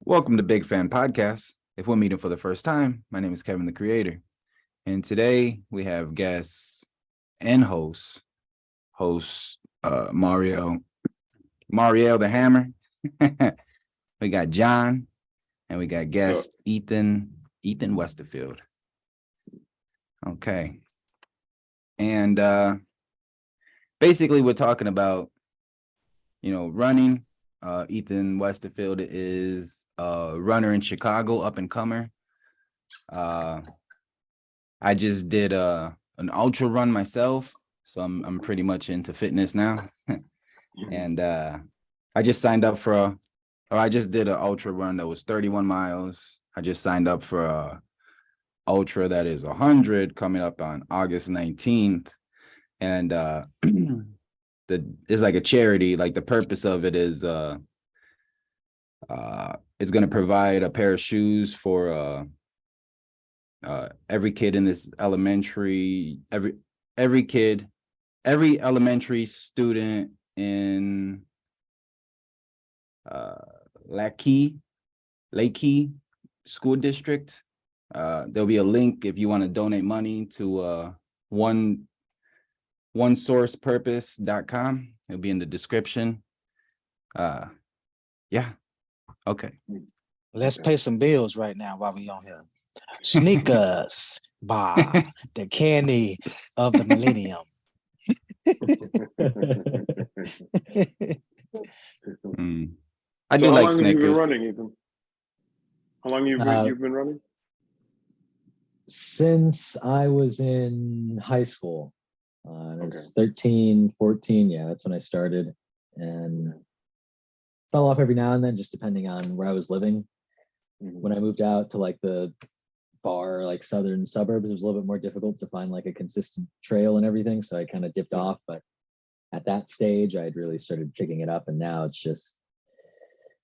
Welcome to Big Fan Podcast. If we're meeting for the first time, my name is Kevin, the creator. And today we have guests and host Mariel the Hammer. We got John, and we got guest Ethan Westerfield. Okay. And basically we're talking about, running. Ethan Westerfield is a runner in Chicago, up and comer. I just did an ultra run myself, so I'm pretty much into fitness now. And I just signed up I just did an ultra run that was 31 miles. I just signed up for a ultra that is 100 coming up on August 19th. And it's like a charity. Like the purpose of it is it's going to provide a pair of shoes for every kid in this elementary, every elementary student in Lakey School District. There'll be a link if you want to donate money to onesourcepurpose.com. It'll be in the description. Yeah. Okay. Let's pay some bills right now while we on here. Sneakers by the candy of the millennium. I do like Snickers. How long have you been running, Ethan? How long you've been running? Since I was in high school. I was 13, 14. Yeah, that's when I started. And fell off every now and then, just depending on where I was living. When I moved out to like the far, like southern suburbs, it was a little bit more difficult to find like a consistent trail and everything. So I kind of dipped off. But at that stage, I'd really started picking it up. And now it's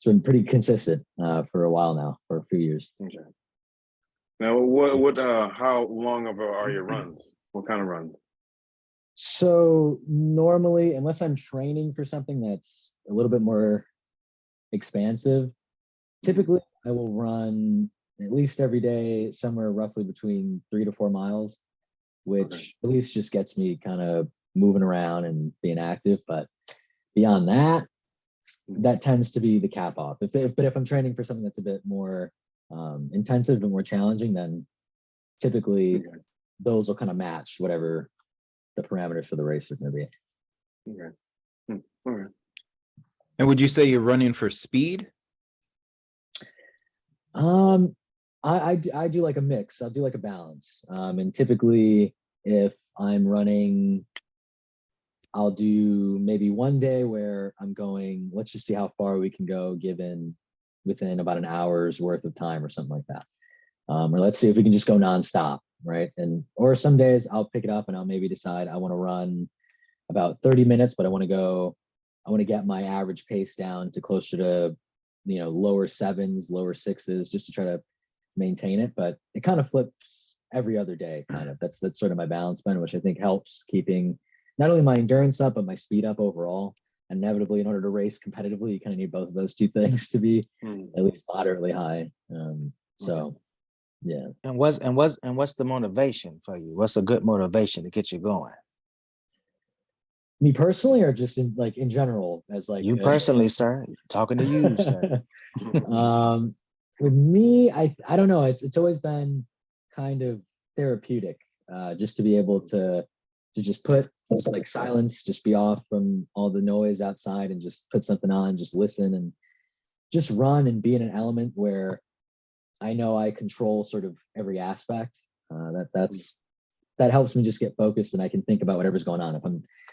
been pretty consistent for a while now, for a few years. Okay. Now, how long are your runs? What kind of runs? So normally, unless I'm training for something that's a little bit more expansive, typically I will run at least every day somewhere roughly between 3 to 4 miles, which at least just gets me kind of moving around and being active. But beyond that, that tends to be the cap off. But if I'm training for something that's a bit more intensive and more challenging, then typically those will kind of match whatever the parameters for the race are going to be. Okay. And would you say you're running for speed? I do like a mix. I'll do like a balance. And typically if I'm running, I'll do maybe one day where I'm going, let's just see how far we can go within about an hour's worth of time or something like that. Or let's see if we can just go nonstop, right? Or some days I'll pick it up and I'll maybe decide I want to run about 30 minutes, but I want to get my average pace down to closer to, lower 7s, lower 6s, just to try to maintain it. But it kind of flips every other day, kind of. That's sort of my balance band, which I think helps keeping not only my endurance up, but my speed up overall. Inevitably, in order to race competitively, you kind of need both of those two things to be at least moderately high. So yeah. And what's the motivation for you? What's a good motivation to get you going? Me personally, or just in general, as like you personally, sir? Talking to you, sir. With me, I don't know. It's always been kind of therapeutic, just to be able to just like silence, just be off from all the noise outside and just put something on, just listen and just run and be in an element where I know I control sort of every aspect. That helps me just get focused and I can think about whatever's going on.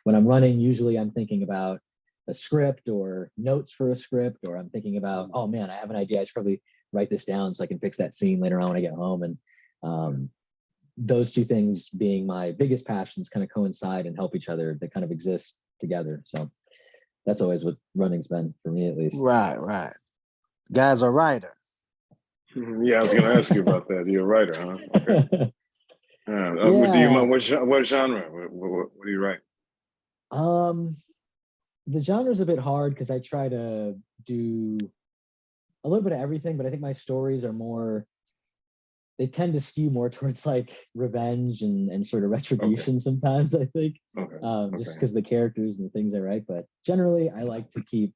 When I'm running, usually I'm thinking about a script or notes for a script, or I'm thinking about, oh man, I have an idea. I should probably write this down so I can fix that scene later on when I get home. And those two things being my biggest passions kind of coincide and help each other. They kind of exist together. So that's always what running's been for me, at least. Right. Guy's a writer. Yeah, I was going to ask you about that. You're a writer, huh? Okay. Do you mind what genre? What do you write? The genre is a bit hard because I try to do a little bit of everything, but I think my stories are more, they tend to skew more towards like revenge and sort of retribution sometimes, I think. Okay. Just Okay. because the characters and the things I write. But generally I like to keep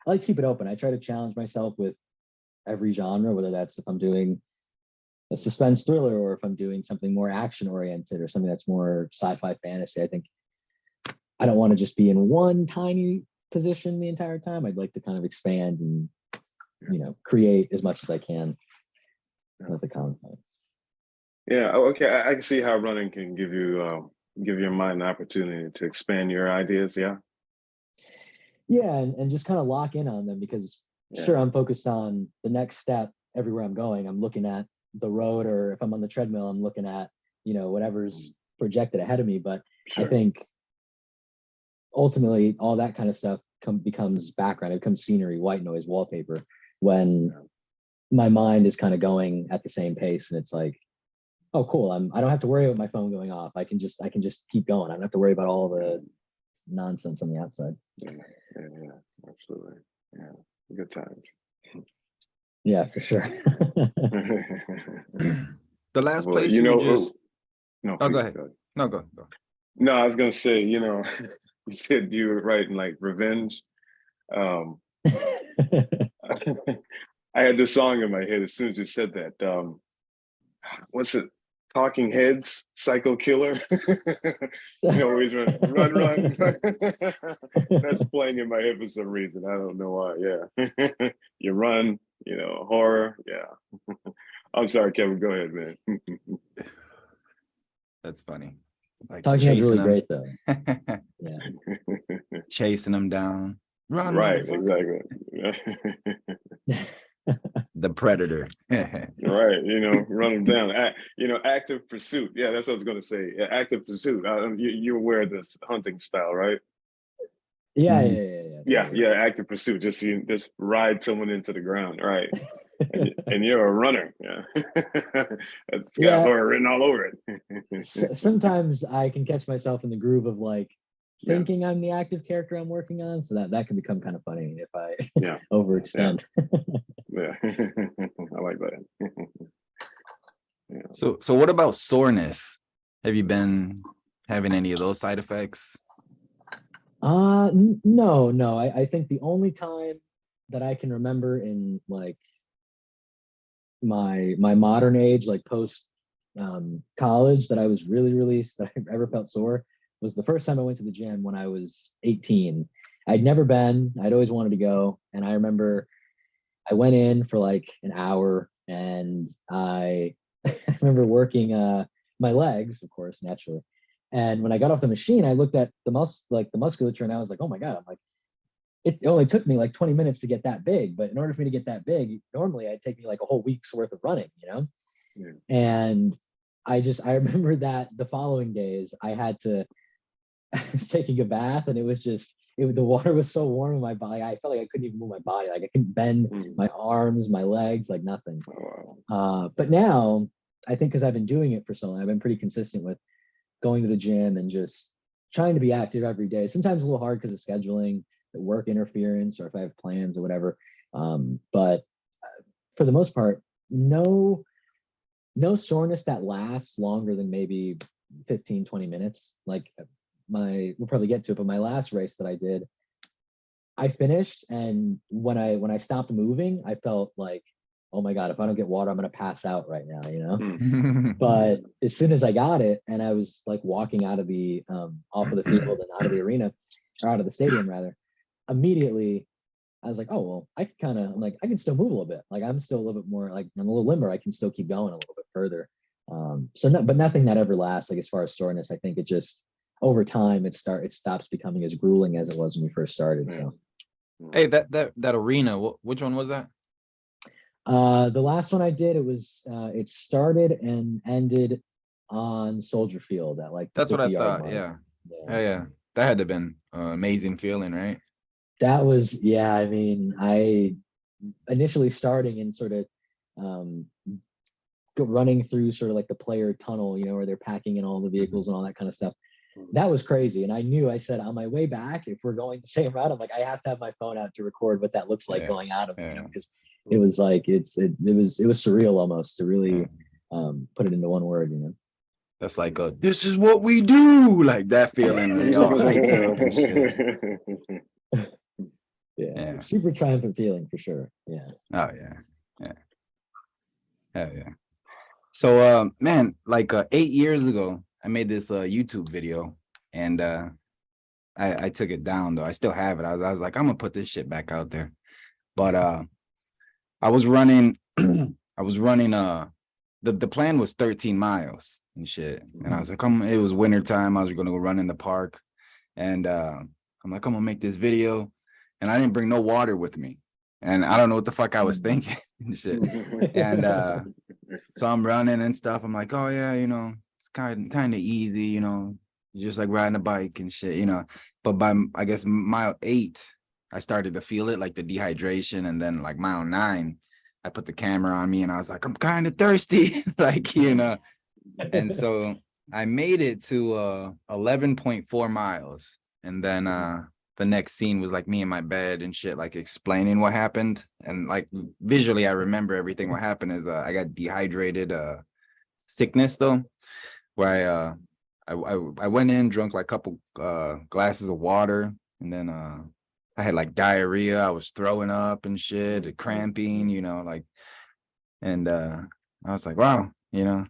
it open. I try to challenge myself with every genre, whether that's if I'm doing a suspense thriller or if I'm doing something more action oriented or something that's more sci-fi fantasy. I think I don't want to just be in one tiny position the entire time. I'd like to kind of expand and, you know, create as much as I can with the confines. Yeah. Oh, okay. I can see how running can give your mind an opportunity to expand your ideas. Yeah. Yeah, and just kind of lock in on them because Yeah. sure, I'm focused on the next step everywhere I'm going. I'm looking at the road, or if I'm on the treadmill, I'm looking at, you know, whatever's projected ahead of me. But Sure. I think ultimately all that kind of stuff becomes background, it becomes scenery, white noise, wallpaper, when my mind is kind of going at the same pace and it's like, oh cool, I don't have to worry about my phone going off. I can just keep going. I don't have to worry about all the nonsense on the outside. Yeah, absolutely. Yeah, good times. Yeah, for sure. The last Well, place you you know, would just no, oh, please, go ahead. go. No, go. No, I was gonna say, you know, you said you were writing like revenge. Um, I had this song in my head as soon as you said that. What's it? Talking Heads, Psycho Killer. You know, always run. That's playing in my head for some reason. I don't know why. Yeah, you run. You know, horror. Yeah. I'm sorry, Kevin. Go ahead, man. That's funny. It's like Talking Heads really chasing great though. them, Yeah. chasing them down. Run, Right, motherfucker. exactly. The Predator. Right, you know, run them down. You know, active pursuit. Yeah, that's what I was going to say. Yeah, active pursuit. You're aware of this hunting style, right? Yeah, Mhm. Yeah, totally. yeah, active pursuit. Just ride someone into the ground, right? And you're a runner. Yeah, it's got Yeah. horror written all over it. Sometimes I can catch myself in the groove of like Yeah, thinking I'm the active character I'm working on, so that can become kind of funny if I yeah, overextend. yeah. I like that. Yeah. So what about soreness? Have you been having any of those side effects? No. I think the only time that I can remember in like my modern age, like post college, that I was really that I ever felt sore was the first time I went to the gym when I was 18. I'd never been. I'd always wanted to go, and I remember I went in for like an hour, and I I remember working my legs, of course, naturally. And when I got off the machine, I looked at the musculature, and I was like, oh my god! I'm like, it only took me like 20 minutes to get that big, but in order for me to get that big, normally I'd take me like a whole week's worth of running, you know? Yeah. And I remember that the following days I had to I was taking a bath, and it was just the water was so warm in my body. I felt like I couldn't even move my body. Like I couldn't bend my arms, my legs, like nothing. Oh, wow. But now I think because I've been doing it for so long, I've been pretty consistent with going to the gym and just trying to be active every day. Sometimes a little hard because of scheduling, the work interference, or if I have plans or whatever. But for the most part, no soreness that lasts longer than maybe 15, 20 minutes. Like we'll probably get to it, but my last race that I did, I finished, and when I stopped moving, I felt like, oh my god, if I don't get water, I'm gonna pass out right now, you know. But as soon as I got it, and I was like walking out of the off of the field and out of the arena, or out of the stadium rather, immediately I was like, oh well, I'm like, I can still move a little bit. Like I'm still a little bit more, like I'm a little limber. I can still keep going a little bit further. But nothing that ever lasts. Like as far as soreness, I think it just over time it stops becoming as grueling as it was when we first started. Yeah. So Hey, that arena, which one was that? the last one I did, it started and ended on Soldier Field at like the That's what I 50-yard thought. mark. Yeah. Yeah. Yeah. That had to have been an amazing feeling, right? That was, yeah, I mean, I initially starting and sort of um, running through sort of like the player tunnel, you know, where they're packing in all the vehicles and all that kind of stuff. That was crazy. And I said on my way back, if we're going the same route, I'm like, I have to have my phone out to record what that looks like Yeah. going out of, you know, Yeah. because it was like it was surreal almost to really put it into one word, you know. That's like this is what we do, like that feeling when y'all hyped up and shit. Yeah, Yeah. super triumphant feeling for sure. Yeah. Oh yeah. Yeah. Hell yeah. So man, like 8 years ago, I made this YouTube video and I took it down though. I still have it. I was like, I'm gonna put this shit back out there. But I was running I was running the plan was 13 miles and shit. And I was like, it was winter time. I was gonna go run in the park. And I'm like, I'm gonna make this video. And I didn't bring no water with me. And I don't know what the fuck I was thinking and shit. And so I'm running and stuff. I'm like, oh yeah, you know, it's kind of easy, you know, just like riding a bike and shit, you know. But by I guess mile 8, I started to feel it, like the dehydration. And then like mile 9, I put the camera on me and I was like, I'm kind of thirsty, like, you know. And so I made it to 11.4 miles. And then the next scene was like me in my bed and shit, like explaining what happened. And like visually, I remember everything. What happened is I got dehydrated, sickness though, where I went in, drunk like a couple glasses of water, and then I had like diarrhea. I was throwing up and shit, cramping, you know, like, and I was like, wow, you know,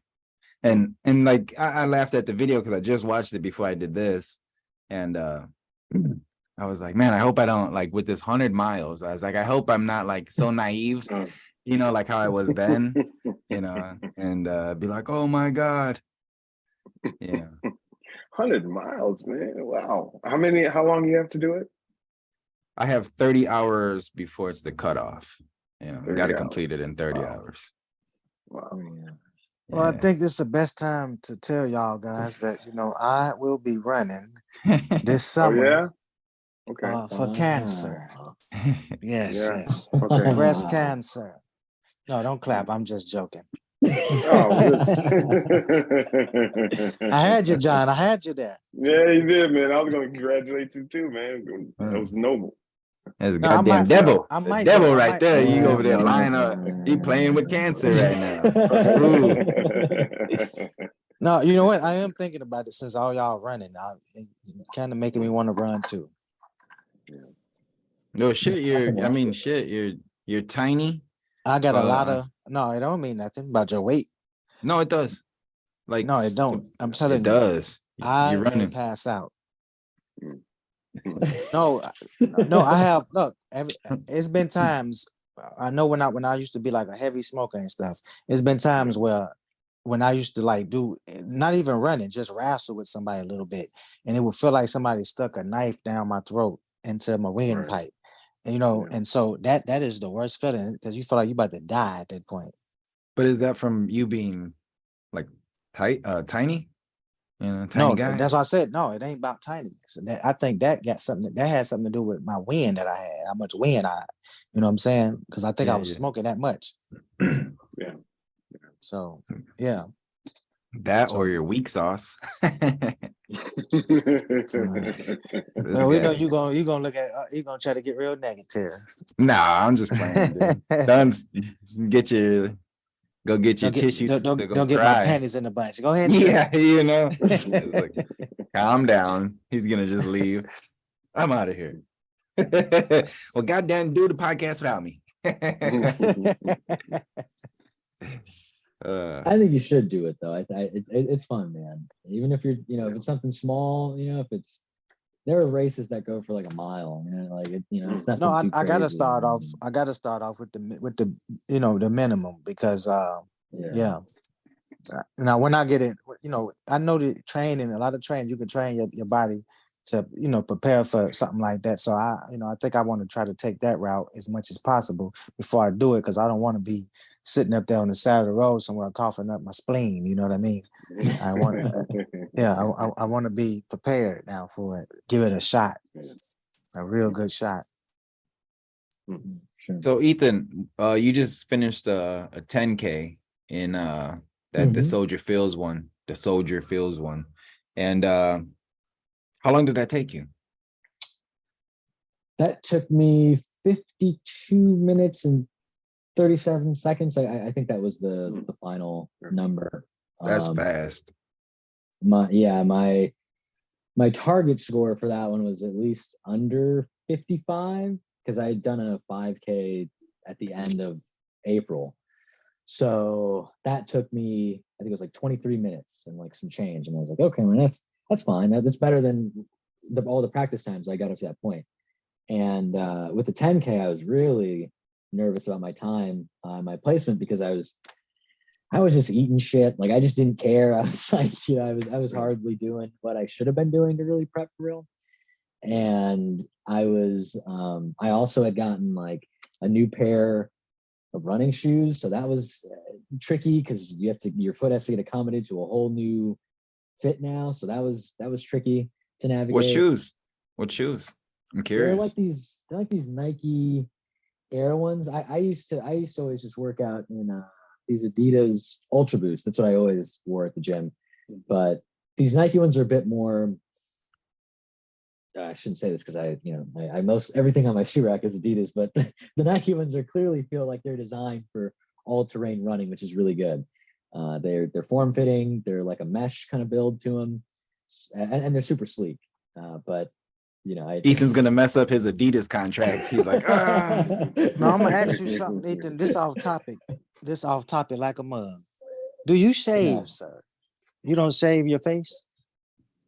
and like I laughed at the video because I just watched it before I did this, and I was like, man, I hope I don't, like, with this 100 miles, I was like, I hope I'm not like so naive, you know, like how I was then, you know, and be like, oh my God, you know. 100 miles, man. Wow. How long you have to do it? I have 30 hours before it's the cutoff, you know, 30 got to hours. complete it in 30 Wow. hours. Wow. Well, I Yeah. think this is the best time to tell y'all guys that, you know, I will be running this Oh summer yeah? Okay. for cancer. Yes, Yeah. yes. Okay. Breast cancer. No, don't clap. I'm just joking. Oh, I had you, John. I had you there. yeah, you did, man. I was gonna congratulate you too, man. That was noble. That's a No, I goddamn might- devil. I The might devil go. I right might- there. You over there Yeah. lying up. He playing with cancer right now. Ooh. No, you know what? I am thinking about it since all y'all running. It kind of making me want to run too. No shit, I mean shit, you're tiny. I got a lot of no, it don't mean nothing about your weight. No, it does. Like No, it don't. I'm it telling you, does. I You're may running. pass out. No, I have. Look, it's been times. I know when I used to be like a heavy smoker and stuff. It's been times where when I used to like do not even running, just wrestle with somebody a little bit, and it would feel like somebody stuck a knife down my throat into my windpipe. And, you know, and so that is the worst feeling because you feel like you're about to die at that point. But is that from you being like tiny? You know, tiny No, guy? that's what I said. No, it ain't about tinyness. I think that got something that had something to do with my wind that I had, how much wind you know what I'm saying? Because I think I was smoking that much. Yeah. So yeah. That or your weak sauce. Well, we know you gonna look at you gonna try to get real negative. Nah, I'm just playing, dude. Don't go get your tissues. Don't get my panties in a bunch. Go ahead. And Yeah, you know. Like, calm down. He's gonna just leave. I'm out of here. Well, goddamn, do the podcast without me. I think you should do it though. It's fun, man. Even if you're, you know, if it's something small, you know, if it's there are races that go for like a mile, you know, like you know, it's not. No, I gotta start off. I gotta start off with the you know the minimum because yeah. Now when I get it, you know, I know the training, a lot of training, you can train your body to, you know, prepare for something like that. So I think I want to try to take that route as much as possible before I do it because I don't want to be sitting up there on the side of the road somewhere coughing up my spleen. You know what I mean? I want I want to be prepared now for it. Give it a shot, a real good shot. Sure. So Ethan, you just finished a 10K in the Soldier Fields one, and how long did that take you? That took me 52 minutes and 37 seconds. I think that was the final number. That's Um, fast. my target score for that one was at least under 55 because I had done a 5K at the end of April. So that took me, I think it was like 23 minutes and like some change. And I was like, okay, man, that's fine. That's better than all the practice times I got up to that point. And with the 10K, I was really nervous about my time, my placement, because I was just eating shit. Like I just didn't care. I was like, I was hardly doing what I should have been doing to really prep for real. And I also had gotten like a new pair of running shoes. So that was tricky because your foot has to get accommodated to a whole new fit now. So that was tricky to navigate. What shoes? I'm curious. They're like these Nike Air ones. I used to always just work out in these Adidas Ultra Boost. That's what I always wore at the gym. But these Nike ones are a bit more. I shouldn't say this because I most everything on my shoe rack is Adidas, but the Nike ones clearly feel like they're designed for all-terrain running, which is really good. They're form-fitting. They're like a mesh kind of build to them, and they're super sleek. But Ethan's gonna mess up his Adidas contract. He's like, ah. No, I'm gonna ask you something, Ethan. This off topic like a mug. Do you shave, Yeah. sir? You don't shave your face?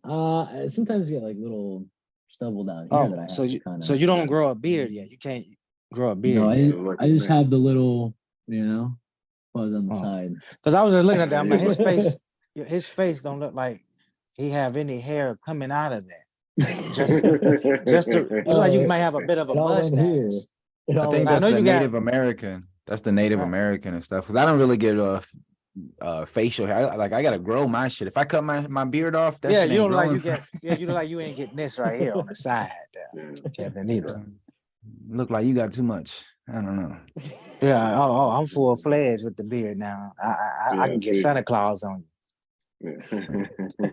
Sometimes you get like little stubble down here that I have to kinda, so you don't grow a beard yet. You can't grow a beard. No, yet. I just have the little, fuzz on the side. Because I was just looking at that. I'm like, his face don't look like he have any hair coming out of that. Just it's like you might have a bit of a mustache. I think that's the Native American. That's the Native American and stuff. Because I don't really get facial hair. I gotta grow my shit. If I cut my beard off, that shit you don't growing. you don't like you ain't getting this right here on the side there, Kevin, either. Look like you got too much. I don't know. Yeah. Oh, I'm full-fledged with the beard now. I can get Santa Claus on you.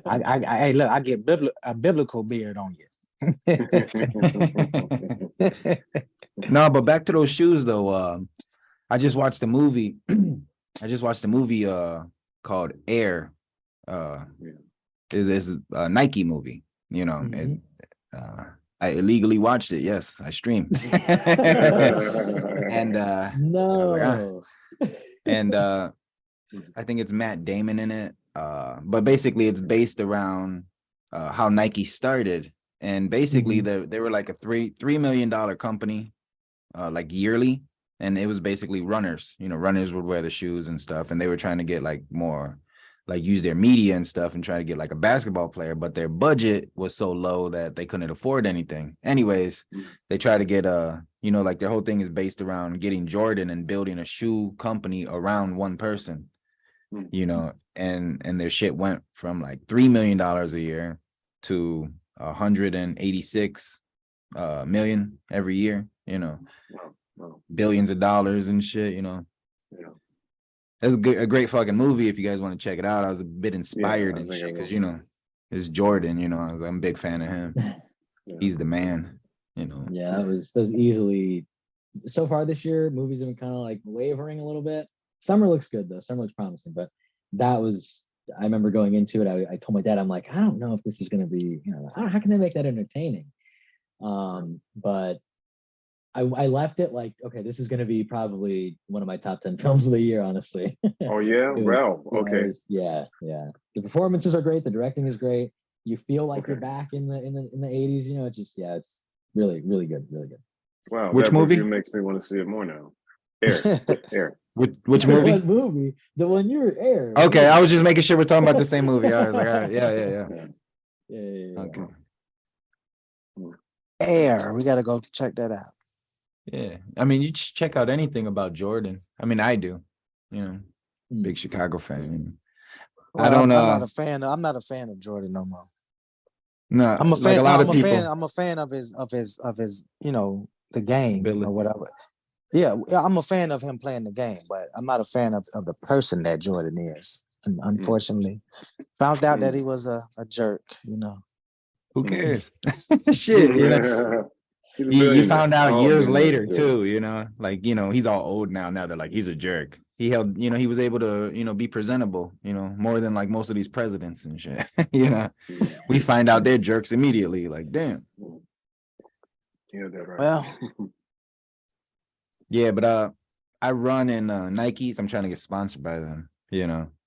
Hey, look, I get a biblical beard on you. No, but back to those shoes though. I just watched a movie. Called Air. Is a Nike movie, and I illegally watched it. Yes, I streamed. And no. And I think it's Matt Damon in it. But basically it's based around how Nike started. And basically they were like a $3 million company, like yearly. And it was basically runners, runners would wear the shoes and stuff. And they were trying to get like more, like use their media and stuff and try to get like a basketball player, but their budget was so low that they couldn't afford anything. Anyways, they try to get like their whole thing is based around getting Jordan and building a shoe company around one person, and their shit went from like $3 million a year to 186 million every year, billions of dollars and shit, That's a great fucking movie if you guys want to check it out. I was a bit inspired and shit because it's Jordan, I'm a big fan of him. He's the man, Yeah, that was easily so far this year. Movies have been kind of like wavering a little bit. Summer looks good though. Summer looks promising, but I remember going into it. I told my dad, I'm like, I don't know if this is going to be, how can they make that entertaining? But I left it like, okay, this is going to be probably one of my top 10 films of the year, honestly. Oh yeah, wow, okay. Yeah. The performances are great. The directing is great. You feel like you're back in the 80s. It's really, really good, really good. Wow, which movie makes me want to see it more now? Air. Which movie? What movie? The one you were Air. Okay, I was just making sure we're talking about the same movie. I was like, all right, yeah. Okay. Air. We got to go check that out. Yeah, I mean, you check out anything about Jordan. I mean, I do, big Chicago fan. Well, I'm not a fan of Jordan no more. No, I'm a fan. Like a lot of people. I'm a fan of his, the game Billy. or whatever. Yeah, I'm a fan of him playing the game, but I'm not a fan of the person that Jordan is. And unfortunately, found out that he was a jerk. Who cares? Shit, He's a You billionaire. found out All years billionaires later do. too, like, he's all old now. Now they're like, he's a jerk. He held, he was able to, be presentable, more than like most of these presidents and shit. We find out they're jerks immediately. Like, damn. Yeah, that's right. Well, Yeah, but I run in Nikes. I'm trying to get sponsored by them,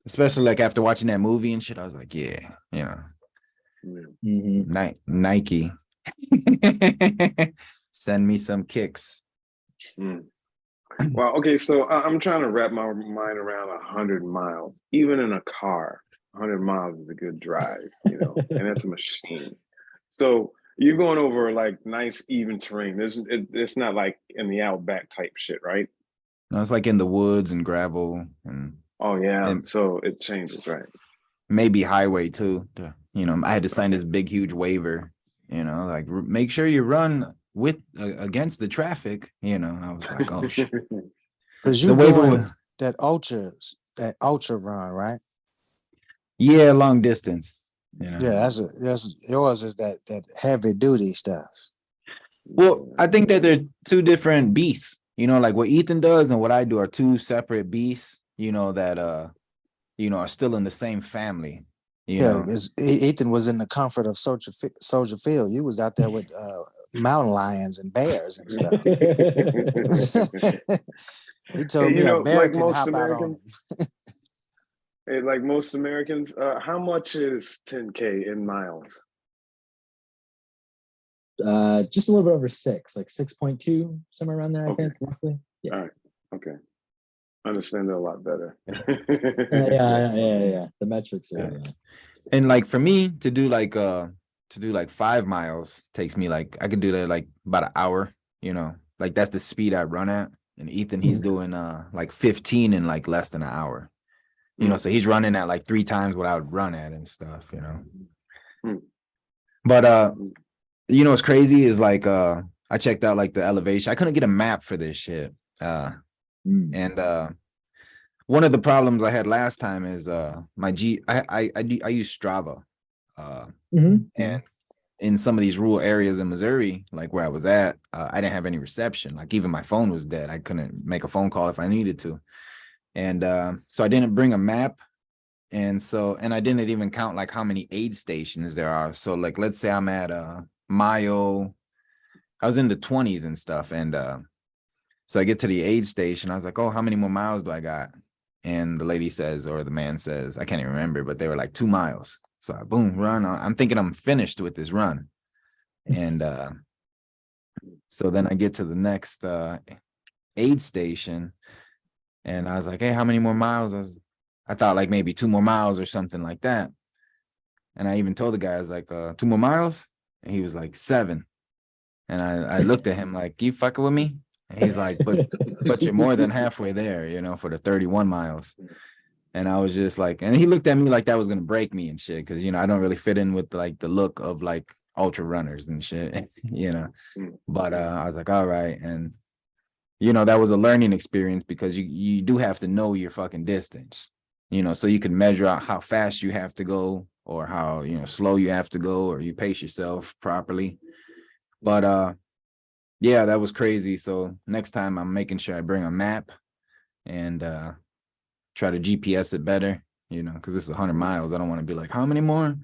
especially like after watching that movie and shit. I was like, yeah, Yeah. Nike. Send me some kicks. Mm. Well, okay, so I'm trying to wrap my mind around 100 miles. Even in a car, 100 miles is a good drive, and that's a machine. So you're going over like nice even terrain. It's not like in the outback type shit, right? No, it's like in the woods and gravel and Oh yeah, And- so it changes, right? maybe highway too. I had to sign this big, huge waiver, like make sure you run with against the traffic. I was like, oh shit. because The you waiver doing was- that ultra run, right? Yeah, long distance. Yeah, that's yours is that heavy duty stuff. Well, I think that they're two different beasts. Like what Ethan does and what I do are two separate beasts. That are still in the same family. Yeah, because Ethan was in the comfort of Soldier Field. You was out there with mountain lions and bears and stuff. He told me a bear like can most hop out on Americans, him. hey, like most Americans, how much is 10K in miles? Just a little bit over 6, like 6.2, somewhere around there, I Okay. think, roughly. Yeah. All right. Okay. I understand it a lot better. Yeah. The metrics are. Yeah. And like for me to do like 5 miles takes me like I could do that like about an hour, like that's the speed I run at. And Ethan, he's doing like 15 in like less than an hour. So he's running at like 3 times what I would run at and stuff, But what's crazy is like I checked out like the elevation. I couldn't get a map for this shit. And one of the problems I had last time is my I use Strava. And in some of these rural areas in Missouri, like where I was at, I didn't have any reception. Like even my phone was dead. I couldn't make a phone call if I needed to. And so I didn't bring a map. And I didn't even count like how many aid stations there are. So like, let's say I'm at Mayo, I was in the 20s and stuff. And so I get to the aid station. I was like, oh, how many more miles do I got? And the lady says, or the man says, I can't even remember, but they were like 2 miles. So I boom, run. I'm thinking I'm finished with this run. And so then I get to the next aid station and I was like, hey, how many more miles? I thought like maybe 2 more miles or something like that. And I even told the guy, I was like, 2 more miles? And he was like 7. And I looked at him like, you fucking with me? And he's like, but you're more than halfway there, for the 31 miles. And I was just like, and he looked at me like that was going to break me and shit. Cause I don't really fit in with like the look of like ultra runners and shit, but I was like, all right. And, that was a learning experience because you do have to know your fucking distance, so you can measure out how fast you have to go or how, slow you have to go or you pace yourself properly. But, yeah, that was crazy. So next time I'm making sure I bring a map and, try to GPS it better, because this is 100 miles. I don't want to be like, how many more,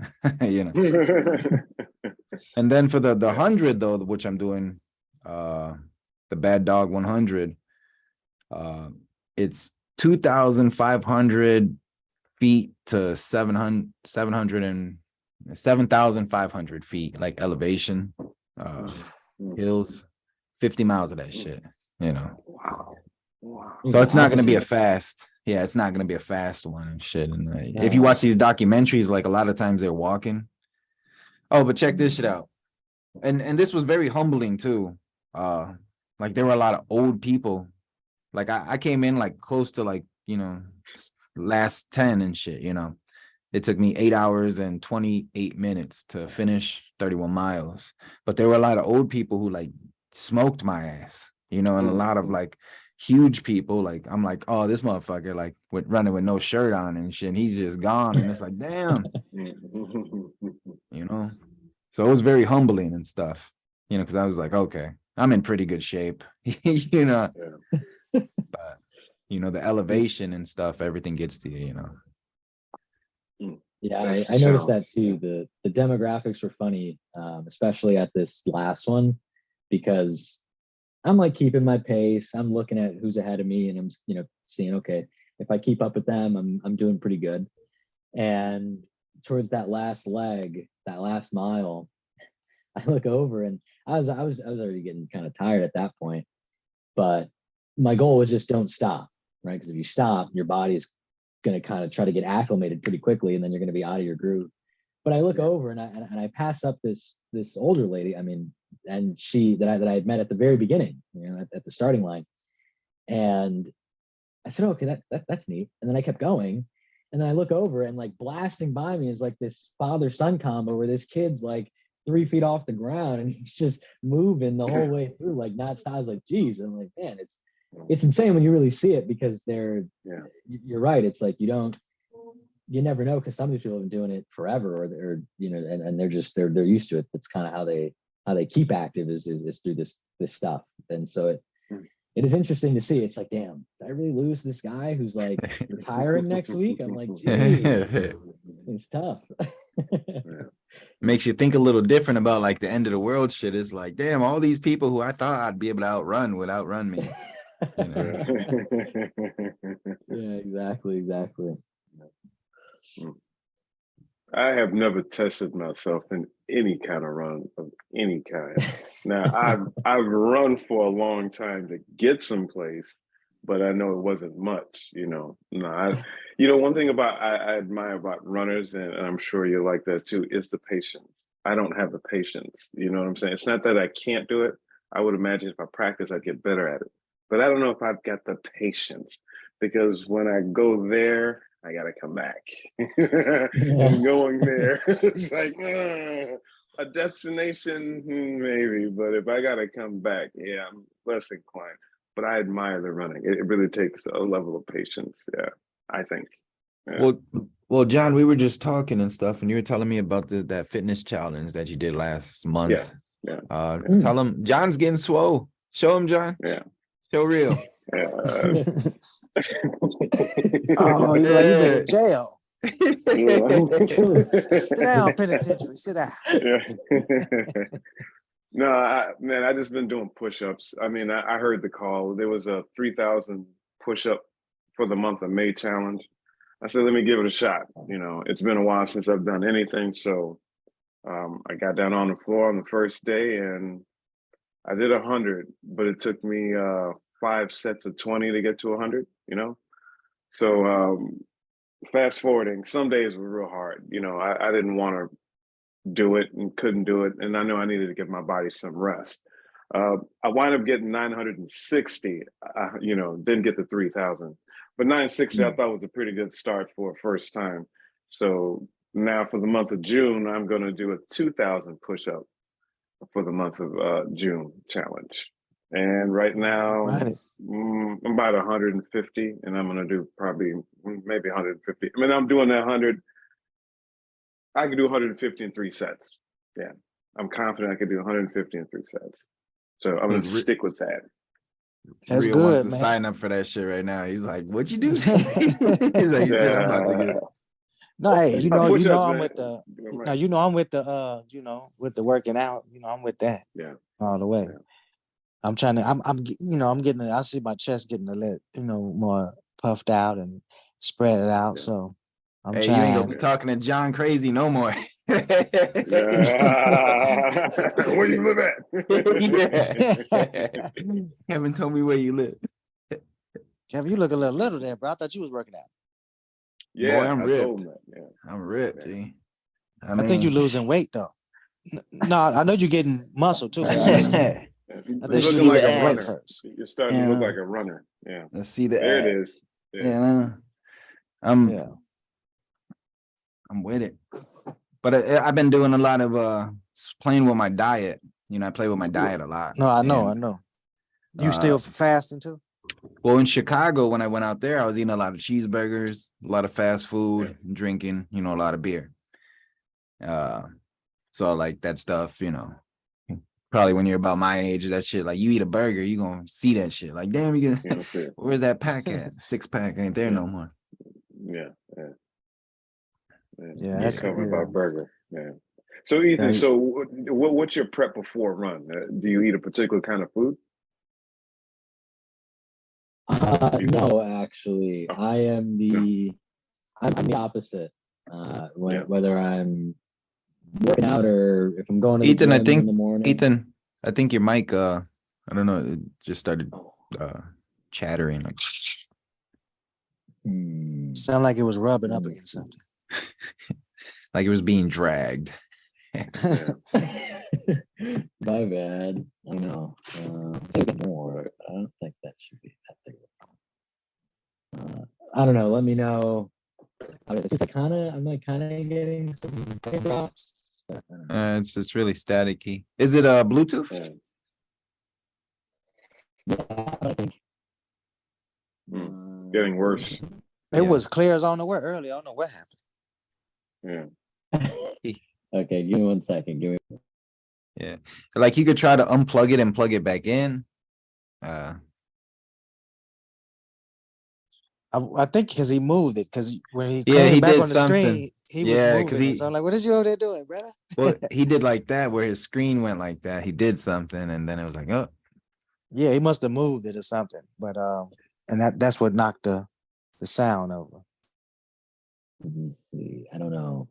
And then for the 100 though, which I'm doing, the Bad Dog 100, it's 2,500 feet to 7,500 feet, like elevation, hills, 50 miles of that shit, Wow. So it's not going to be a fast. Yeah, it's not going to be a fast one and shit. And if you watch these documentaries, like a lot of times they're walking. Oh, but check this shit out. And this was very humbling too. Like there were a lot of old people. Like I came in like close to like, last 10 and shit, It took me 8 hours and 28 minutes to finish 31 miles. But there were a lot of old people who like smoked my ass, and a lot of like huge people. Like I'm like, oh, this motherfucker like running with no shirt on and shit. And he's just gone. And it's like, damn, So it was very humbling and stuff. you know, because I was like, okay, I'm in pretty good shape, you know, but you know, the elevation and stuff, everything gets to you, you know. Yeah, That's the I noticed challenge. that too. The demographics were funny, especially at this last one, because I'm like keeping my pace. I'm looking at who's ahead of me, and I'm seeing, okay, if I keep up with them, I'm doing pretty good. And towards that last leg, that last mile, I look over and I was already getting kind of tired at that point. But my goal was just don't stop, right? Because if you stop, your body's going to kind of try to get acclimated pretty quickly, and then you're going to be out of your groove. But I look over and I pass up this older lady. I mean, and she that I had met at the very beginning, at the starting line, and I said, okay, that's neat. And then I kept going, and then I look over and like blasting by me is like this father son combo where this kid's like 3 feet off the ground and he's just moving the whole way through, like not stop. I was like, geez, I'm like, man, it's insane when you really see it, because you're right. It's like you never know, because some of these people have been doing it forever, or and they're just they're used to it. That's kind of how they keep active is through this stuff. And so it is interesting to see. It's like, damn, did I really lose this guy who's like retiring next week? I'm like, geez, it's tough. Makes you think a little different about like the end of the world shit. It's like, damn, all these people who I thought I'd be able to outrun would outrun me. You know? Yeah, exactly. I have never tested myself in any kind of run of any kind. Now I've run for a long time to get someplace, but I know it wasn't much, you know. No, one thing I admire about runners, and I'm sure you're like that too, is the patience. I don't have the patience. You know what I'm saying? It's not that I can't do it. I would imagine if I practice, I'd get better at it. But I don't know if I've got the patience, because when I go there, I gotta come back. And going there, it's like a destination, maybe. But if I gotta come back, yeah, I'm less inclined. But I admire the running. It really takes a level of patience. Yeah, I think. Yeah. Well, John, we were just talking and stuff, and you were telling me about that fitness challenge that you did last month. Yeah. Tell him John's getting swole. Show him, John. Yeah. Show real. Oh, you like you been in jail. Yeah. Sit down, penitentiary. Sit down. Yeah. No, I just been doing push-ups. I mean, I heard the call. There was a 3,000 push-up for the month of May challenge. I said, let me give it a shot. You know, it's been a while since I've done anything. So I got down on the floor on the first day and I did 100, but it took me 5 sets of 20 to get to 100, you know? So fast forwarding, some days were real hard. You know, I didn't want to do it and couldn't do it. And I know I needed to give my body some rest. I wound up getting 960, didn't get the 3,000, but 960 I thought was a pretty good start for a first time. So now for the month of June, I'm going to do a 2,000 push-up for the month of June challenge. And right now, I'm about 150, and I'm going to do probably maybe 150. I mean, I'm doing that 100. I can do 150 in 3 sets. Yeah, I'm confident I can do 150 in 3 sets. So I'm going to stick with that. That's Rio good, wants to man. sign up for that shit right now. He's like, "What'd you do?" He's like, he said, "I'm about to get it." No, hey, I'm man. with the. Now I'm with the with the working out. I'm with that. Yeah, all the way. Yeah. I'm trying to. I'm getting. I see my chest getting a little, more puffed out and spread it out. Yeah. So I'm trying. You ain't gonna be talking to John crazy no more. Where you live at? Kevin told me where you live. Kevin, you look a little there, bro. I thought you was working out. Yeah, boy, I'm ripped. I'm ripped, G. I think you're losing weight though. No, I know you're getting muscle too. You're looking like a runner. You're starting to look like a runner. Yeah. Let's see the there ad. It is. Yeah. I'm with it. But I've been doing a lot of playing with my diet. I play with my diet a lot. No, I know. You still fasting too? Well, in Chicago, when I went out there, I was eating a lot of cheeseburgers, a lot of fast food, drinking, a lot of beer. So like that stuff, Probably when you're about my age, that shit, like you eat a burger, you gonna see that shit. Like, damn, you You gonna know, shit. where's that pack at? 6-pack ain't there no more. Yeah, yeah. Yeah, You're that's talking yeah. about burger. Yeah. So Ethan, Yeah. so what's your prep before a run? Do you eat a particular kind of food? No, actually, Oh, I'm the opposite. Yeah. Whether I'm working out or if I'm going to the Ethan, I gym in think the morning. Ethan, I think your mic I don't know, it just started Oh, chattering like Sound like it was rubbing let up me against see. something. like it was being dragged. Yeah. My bad. I know. Take more. But I don't think that should be that big of a problem. I don't know. Let me know. I'm like kind of getting some drops. I don't know. It's really staticky. Is it Bluetooth? Yeah. Yeah, I think. Getting worse. It Yeah. was clear as on the word earlier. I don't know what happened. Yeah. Okay, give me 1 second. Give me. Yeah. Like you could try to unplug it and plug it back in. I think because he moved it, because when he Yeah, came he back did on the something. screen, he was Yeah, 'cause moving it. he- So I'm like, what is you over there doing, brother? Well, he did like that where his screen went like that. He did something and then it was like, oh, Yeah, he must have moved it or something. But and that's what knocked the sound over. Let me see. I don't know.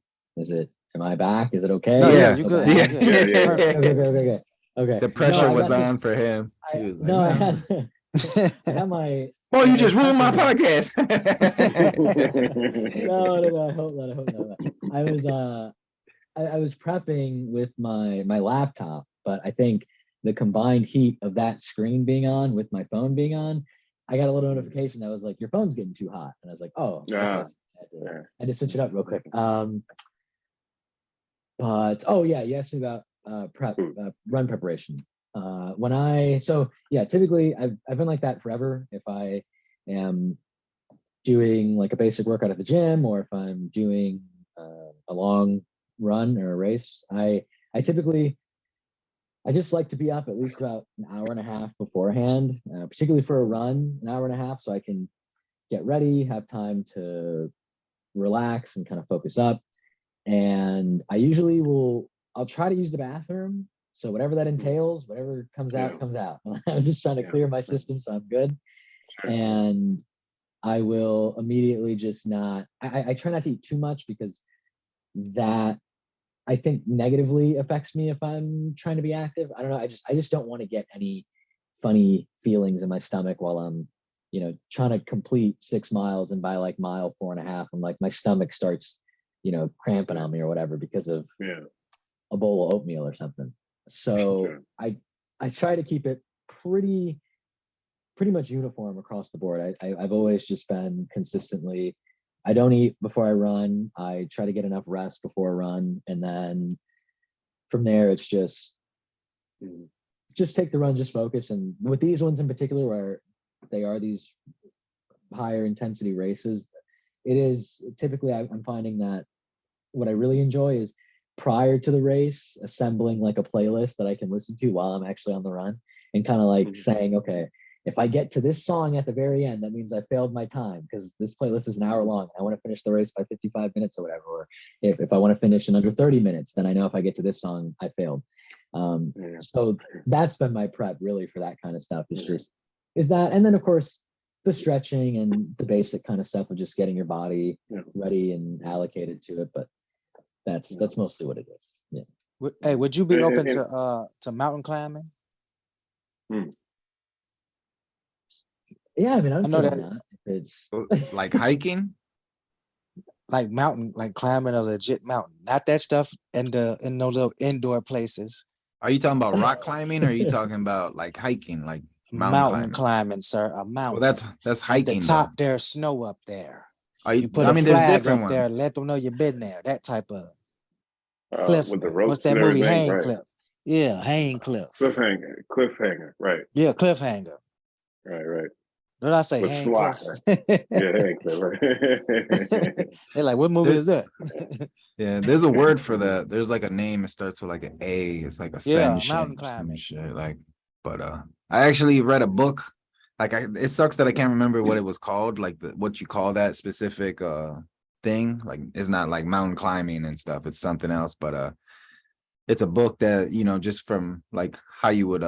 Am I back? Is it okay? No, yeah, you Okay, good. yeah. You good. Yeah. Perfect. Okay. The No, pressure I was got on this- for him. He was like, No, I no. had I got my. Oh, you I just was ruined my prepping- podcast. No. I hope not. I was I was prepping with my laptop, but I think the combined heat of that screen being on with my phone being on, I got a little notification that was like, your phone's getting too hot. And I was like, oh, okay. Ah, So yeah. I had to switch it up real quick. But oh yeah, you asked me about run preparation. Typically I've been like that forever. If I am doing like a basic workout at the gym, or if I'm doing a long run or a race, I just like to be up at least about an hour and a half beforehand, particularly for a run, an hour and a half, so I can get ready, have time to relax and kind of focus up. And I'll try to use the bathroom. So whatever that entails, whatever comes out, comes out. I'm just trying to clear my system so I'm good. And I will immediately just not, I try not to eat too much, because that I think negatively affects me if I'm trying to be active. I don't know. I just don't want to get any funny feelings in my stomach while I'm, trying to complete 6 miles. And by like mile 4.5, I'm like, my stomach starts, cramping on me or whatever because of a bowl of oatmeal or something. So I try to keep it pretty much uniform across the board. I've always just been consistently, I don't eat before I run. I try to get enough rest before a run. And then from there, it's just take the run, just focus. And with these ones in particular, where they are these higher intensity races, it is typically, I'm finding that what I really enjoy is prior to the race, assembling like a playlist that I can listen to while I'm actually on the run, and kind of like saying, okay, if I get to this song at the very end, that means I failed my time, because this playlist is an hour long. I want to finish the race by 55 minutes or whatever. Or if I want to finish in under 30 minutes, then I know if I get to this song, I failed. So that's been my prep really for that kind of stuff. Is that, and then of course the stretching and the basic kind of stuff of just getting your body ready and allocated to it. But that's mostly what it is. Yeah. Hey, would you be open to mountain climbing? Yeah, I mean, I know know that- that. It's like hiking. Like mountain, like climbing a legit mountain, not that stuff in those little indoor places. Are you talking about rock climbing or are you talking about like hiking, like Mountain climbing, sir. A mountain. Well, that's At hiking. the top, there's snow up there. Are You put a there's flag different up there, ones. let them know you've been there. That type of cliff. With the ropes What's that and movie? everything, Hang right? Cliff. Yeah, Hang Cliff. Cliffhanger, right? Yeah, cliffhanger. Right. Did I say With Handcuff? SWAT. Yeah, Handcuff. They're like, what movie is that? Yeah, there's a word for that. There's like a name. It starts with like an A. It's like Yeah, ascension mountain or some climbing. shit. Like, but I actually read a book. Like, it sucks that I can't remember what it was called. Like what you call that specific thing. Like, it's not like mountain climbing and stuff. It's something else. But it's a book that, you know, just from like how you would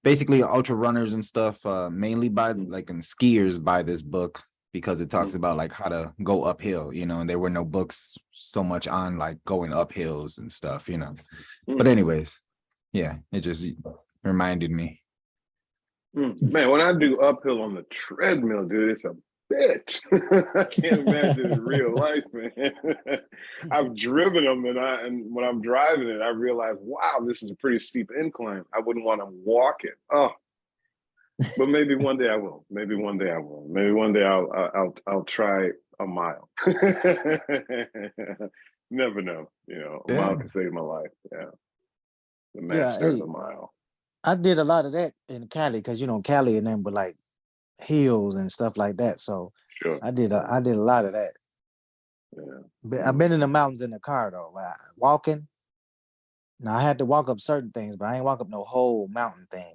basically ultra runners and stuff, mainly by like, and skiers buy this book because it talks about like how to go uphill, you know, and there were no books so much on like going up hills and stuff, you know. But anyways, yeah, it just reminded me. Man, when I do uphill on the treadmill, dude, it's a bitch. I can't imagine in real life, man. I've driven them, and when I'm driving it, I realize, wow, this is a pretty steep incline. I wouldn't want to walk it. Oh, but maybe one day I will. Maybe one day I will. Maybe one day I'll try a mile. Never know. You know, a mile can save my life. Yeah, the master of the mile. I did a lot of that in Cali because you know Cali and them were like hills and stuff like that. So Sure. I did a lot of that. Yeah. I've been in the mountains in the car though. Like, walking. Now I had to walk up certain things, but I ain't walk up no whole mountain thing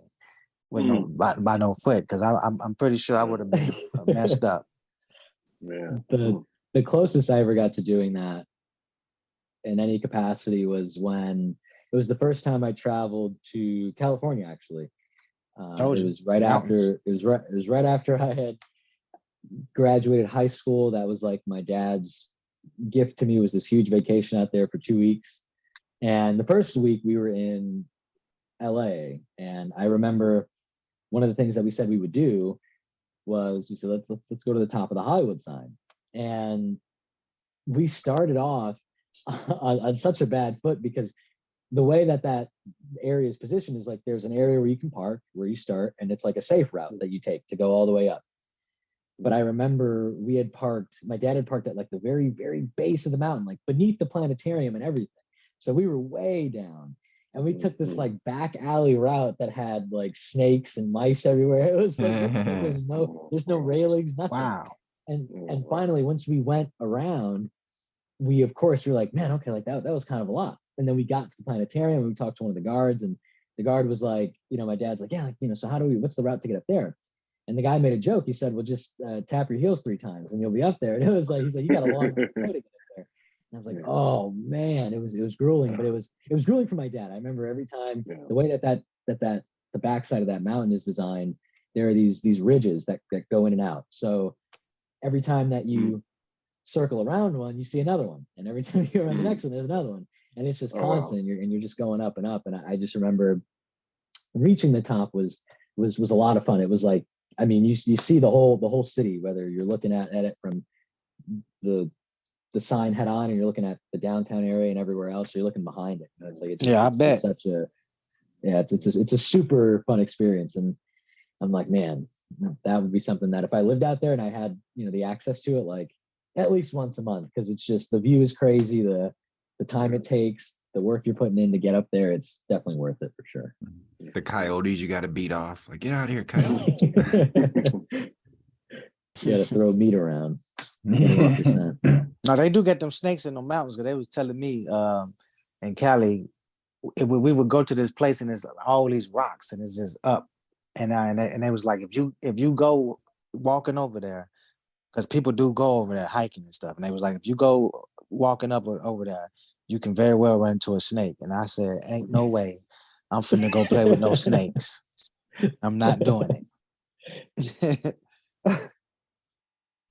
with no by no foot because I'm pretty sure I would have been messed up. Yeah. The closest I ever got to doing that in any capacity was when it was the first time I traveled to California. Actually, it was right after. It was right after I had graduated high school. That was like my dad's gift to me, was this huge vacation out there for 2 weeks. And the first week we were in LA, and I remember one of the things that we said we would do was we said let's go to the top of the Hollywood sign, and we started off on such a bad foot because the way that area is positioned is like there's an area where you can park, where you start, and it's like a safe route that you take to go all the way up. But I remember my dad had parked at like the very, very base of the mountain, like beneath the planetarium and everything. So we were way down, and we took this like back alley route that had like snakes and mice everywhere. It was like there's no railings, nothing. Wow. And finally, once we went around, we of course were like, man, okay, like that was kind of a lot. And then we got to the planetarium and we talked to one of the guards, and the guard was like, you know, my dad's like, yeah, like, you know, so what's the route to get up there? And the guy made a joke. He said, well, just tap your heels 3 times and you'll be up there. And it was like, he's like, you got a long way to get up there. And I was like, oh man, it was grueling, but it was grueling for my dad. I remember every time the way that the backside of that mountain is designed, there are these ridges that go in and out. So every time that you circle around one, you see another one. And every time you're on the next one, there's another one. And it's just constant. Wow. You're just going up and up. And I just remember reaching the top was a lot of fun. It was like, I mean, you see the whole city, whether you're looking at it from the sign head on, and you're looking at the downtown area and everywhere else. You're looking behind it. It's like I bet. It's a super fun experience, and I'm like, man, that would be something that if I lived out there and I had the access to it, like at least once a month, because it's just the view is crazy, the time it takes, the work you're putting in to get up there, it's definitely worth it for sure. The coyotes you got to beat off, like, get out of here, coyote. You got to throw meat around. 100%. Now they do get them snakes in the mountains, because they was telling me in Cali, we would go to this place and there's all these rocks and it's just up, and they was like, if you go walking over there, because people do go over there hiking and stuff, and they was like, if you go walking up over there, you can very well run into a snake. And I said, ain't no way I'm finna go play with no snakes. I'm not doing it.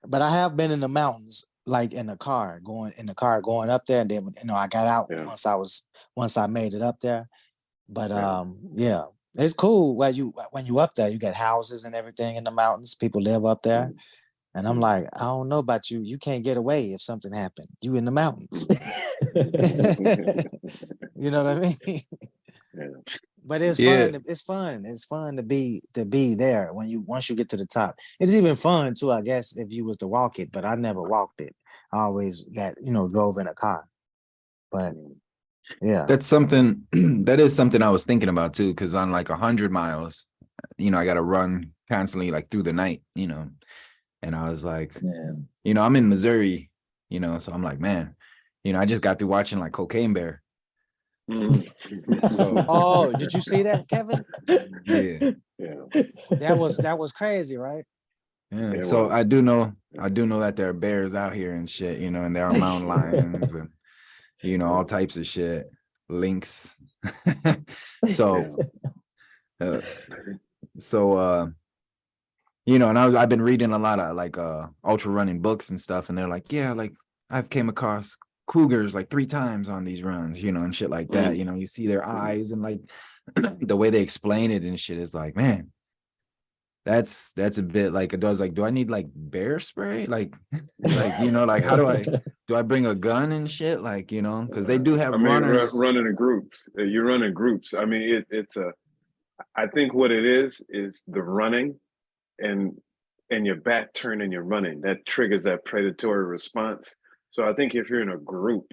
But I have been in the mountains, like in the car going up there, and then I got out once I made it up there. But yeah, it's cool when you up there, you get houses and everything in the mountains. People live up there. And I'm like, I don't know about you. You can't get away if something happened. You in the mountains. You know what I mean? Yeah. But it's fun. It's fun. It's fun to be there once you get to the top. It's even fun too, I guess, if you was to walk it. But I never walked it. I always drove in a car. But yeah, that is something I was thinking about too. Because on like 100 miles, I got to run constantly like through the night, and I was like, Yeah. I'm in Missouri, so I'm like, man, I just got through watching like Cocaine Bear. So Oh, did you see that, Kevin? yeah. Yeah. That was crazy, right? Yeah, It so was. I do know that there are bears out here and shit, and there are mountain lions and all types of shit, lynx. So uh, so and I've been reading a lot of like ultra running books and stuff, and they're like, yeah, like I've came across cougars like 3 times on these runs, and shit like that. You see their eyes and like the way they explain it and shit is like, man, that's a bit like it does. Like, do I need like bear spray? Like like how do I bring a gun and shit? Like, because they do have I mean, runners. running in groups. You run in groups. I mean, I think what it is the running and your back turn and you're running. That triggers that predatory response. So I think if you're in a group,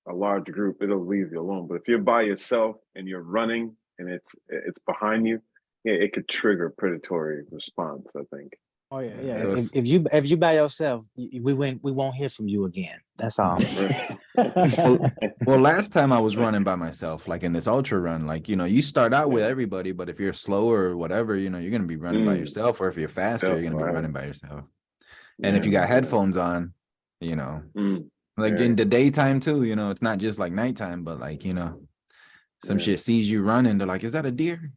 a large group, it'll leave you alone. But if you're by yourself and you're running and it's behind you, yeah, it could trigger predatory response, I think. Oh yeah, yeah. So If you by yourself, we won't hear from you again. That's all. well, last time I was running by myself, like in this ultra run, like you start out with everybody, but if you're slower or whatever, you're gonna be running by yourself, or if you're faster, you're gonna be running by yourself. And if you got headphones on, like in the daytime too, it's not just like nighttime, but like some shit sees you running, they're like, is that a deer?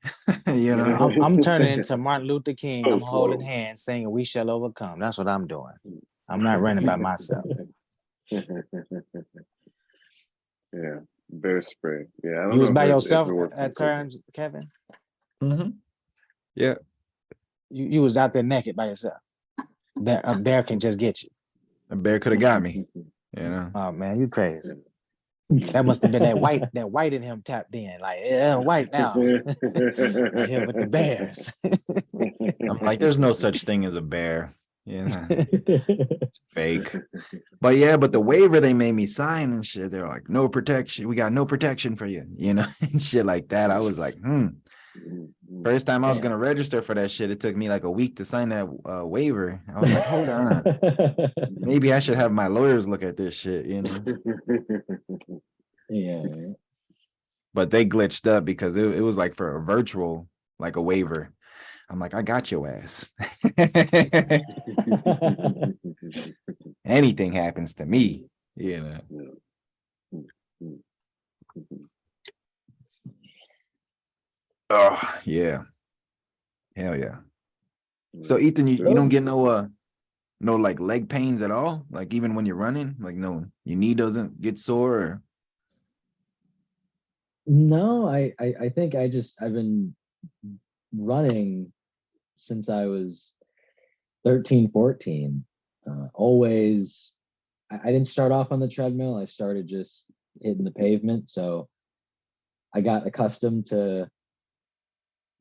I'm turning into Martin Luther King. So I'm holding slow. hands, singing "We Shall Overcome." That's what I'm doing. I'm not running by myself. Yeah, bear spray. Yeah, I don't You was know by if yourself it works. at times, Kevin. Yeah, You was out there naked by yourself. A bear can just get you. a bear could have got me. Oh man, you crazy. That must have been that white in him tapped in, like, yeah, white now. Right here with the bears. I'm like, there's no such thing as a bear. Yeah, it's fake. But yeah, but the waiver they made me sign and shit, they're like, no protection. We got no protection for you, and shit like that. I was like, First time I was gonna register for that shit, it took me like a week to sign that waiver. I was like, hold on, maybe I should have my lawyers look at this shit, Yeah. But they glitched up because it was like for a virtual, like a waiver. I'm like, I got your ass. Anything happens to me, Oh yeah, hell yeah. So Ethan, you don't get no like leg pains at all, like even when you're running, like no, your knee doesn't get sore. Or... No, I think I've been running since I was 13, 14. Always, I didn't start off on the treadmill. I started just hitting the pavement. So I got accustomed to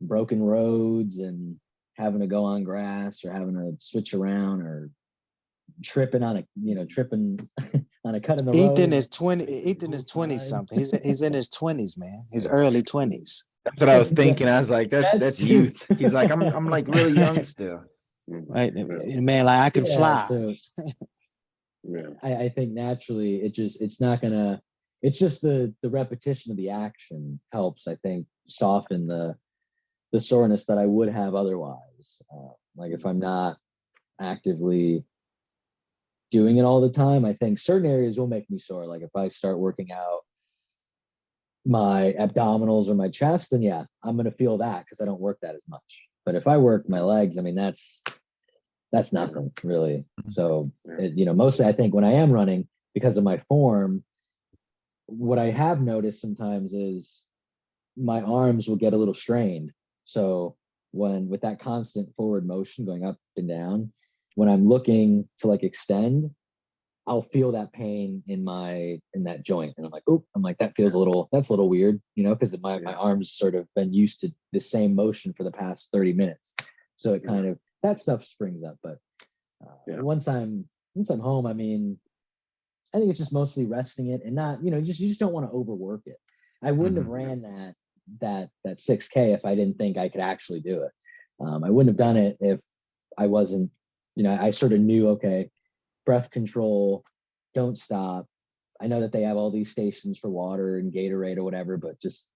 broken roads and having to go on grass or having to switch around or tripping on on a cut in the road. Ethan is 20 something. He's in his 20s, man. His early 20s. That's what I was thinking. I was like, that's youth. He's like, I'm like really young still. Right, man, like I can fly. So I think naturally it's not gonna, it's just the repetition of the action helps, I think, soften the soreness that I would have otherwise. Like if I'm not actively doing it all the time, I think certain areas will make me sore. Like if I start working out my abdominals or my chest, then yeah, I'm going to feel that because I don't work that as much. But if I work my legs, I mean, that's nothing really. So, mostly I think when I am running, because of my form, what I have noticed sometimes is my arms will get a little strained. So with that constant forward motion going up and down, when I'm looking to like extend, I'll feel that pain in that joint. And I'm like, that's a little weird, because my arms sort of been used to the same motion for the past 30 minutes. So it kind of, that stuff springs up. But once I'm home, I mean, I think it's just mostly resting it and not, you just don't want to overwork it. I wouldn't have ran that 6K if I didn't think I could actually do it. I wouldn't have done it if I wasn't, I sort of knew, okay, breath control, don't stop. I know that they have all these stations for water and Gatorade or whatever, but just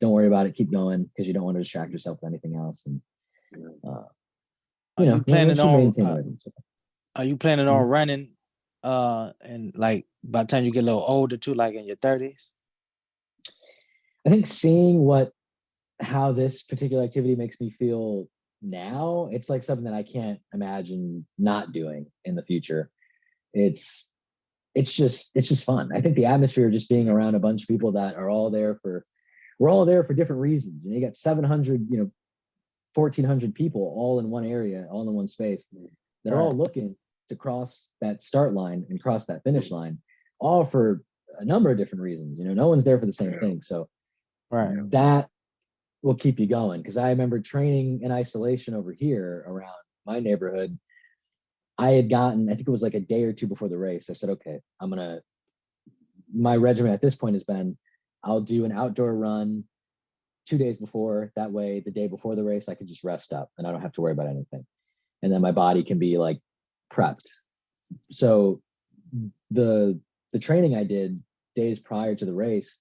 don't worry about it. Keep going because you don't want to distract yourself with anything else. And Are you planning on maintain rhythm. are you planning on running and like by the time you get a little older too, like in your 30s? I think seeing how this particular activity makes me feel now, it's like something that I can't imagine not doing in the future. It's just fun. I think the atmosphere of just being around a bunch of people that are all there we're all there for different reasons. You got 700, 1,400 people all in one area, all in one space that are all looking to cross that start line and cross that finish line, all for a number of different reasons. No one's there for the same thing. So that will keep you going. Because I remember training in isolation over here around my neighborhood. I had gotten, I think it was like a day or two before the race. I said, okay, my regimen at this point has been, I'll do an outdoor run 2 days before. That way, the day before the race, I can just rest up and I don't have to worry about anything. And then my body can be like prepped. So the training I did days prior to the race,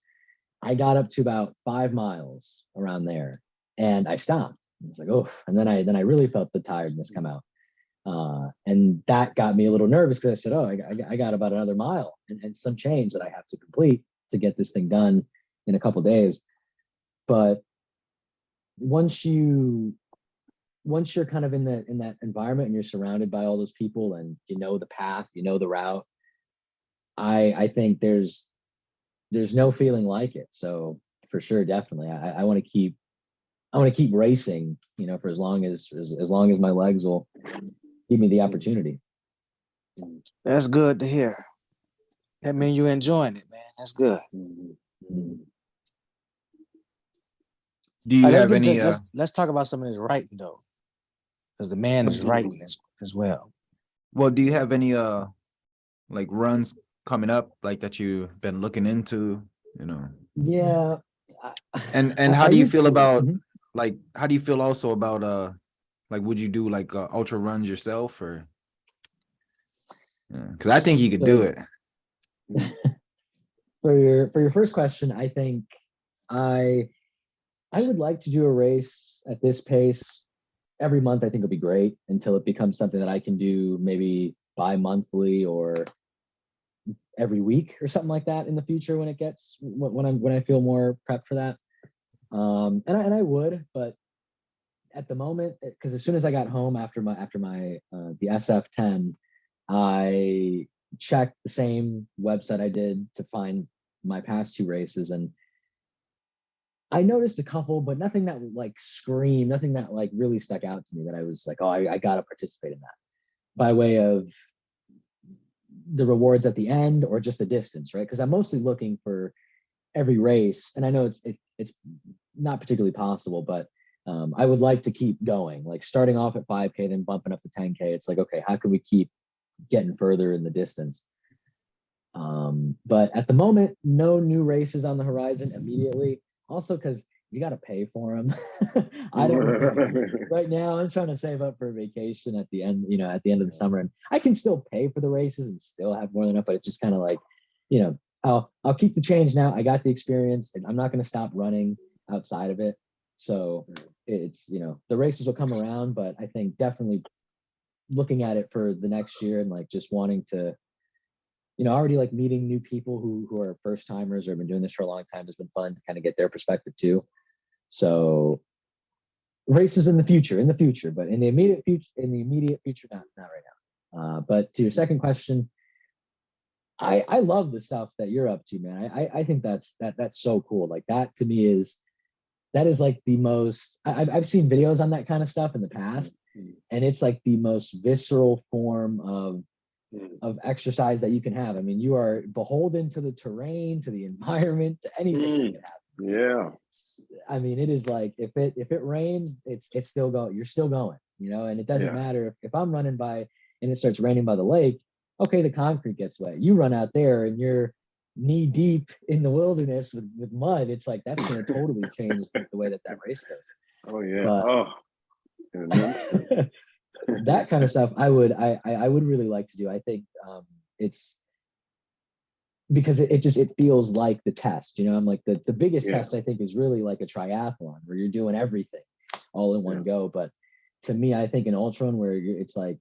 I got up to about 5 miles around there and I stopped. I was like, oh, and then I really felt the tiredness come out. And that got me a little nervous because I said, oh, I got about another mile and some change that I have to complete to get this thing done in a couple of days. But once you're kind of in that environment and you're surrounded by all those people and the path, the route, I think there's no feeling like it. So for sure, definitely, I want to keep racing, for as long as my legs will give me the opportunity. That's good to hear. That means you're enjoying it, man. That's good. Do you have any? Let's talk about some of this writing though, because the man is writing as well. Well, do you have any like runs coming up, like that you've been looking into? Yeah. And how do you feel about like? How do you feel also about like, would you do like ultra runs yourself or? Because I think you could do it. For your first question, I think I would like to do a race at this pace every month. I think would be great until it becomes something that I can do maybe bi-monthly or every week or something like that in the future when I feel more prepped for that. And I would, but at the moment, because as soon as I got home after my the SF10, I checked the same website I did to find my past 2 races, and I noticed a couple, but nothing that would like scream, nothing that like really stuck out to me that I was like, oh, I got to participate in that by way of the rewards at the end or just the distance, right? Because I'm mostly looking for every race, and I know it's not particularly possible, but I would like to keep going, like starting off at 5K, then bumping up to 10K. It's like, okay, how can we keep getting further in the distance? But at the moment, no new races on the horizon immediately. Also, because you got to pay for them. I don't right now. I'm trying to save up for a vacation at the end, at the end of the summer, and I can still pay for the races and still have more than enough. But it's just kind of like, I'll keep the change now. I got the experience, and I'm not going to stop running outside of it. So it's, the races will come around, but I think definitely looking at it for the next year and like just wanting to, already like meeting new people who are first timers or have been doing this for a long time has been fun to kind of get their perspective too. So races in the future, but in the immediate future, not right now. But to your second question, I love the stuff that you're up to, man. I think that's so cool. Like that to me is like the most, I've seen videos on that kind of stuff in the past, and it's like the most visceral form of exercise that you can have. I mean, you are beholden to the terrain, to the environment, to anything that can happen. Yeah. I mean, it is like if it rains, it's still going. You're still going, and it doesn't matter if I'm running by and it starts raining by the lake. Okay, the concrete gets wet. You run out there and you're knee deep in the wilderness with mud. It's like that's going to totally change the way that race goes. Oh yeah. But And then, that kind of stuff I would really like to do. I think it's because it feels like the test, I'm like the biggest Yeah. test I think is really like a triathlon where you're doing everything all in one go. But to me, I think an ultra run where it's like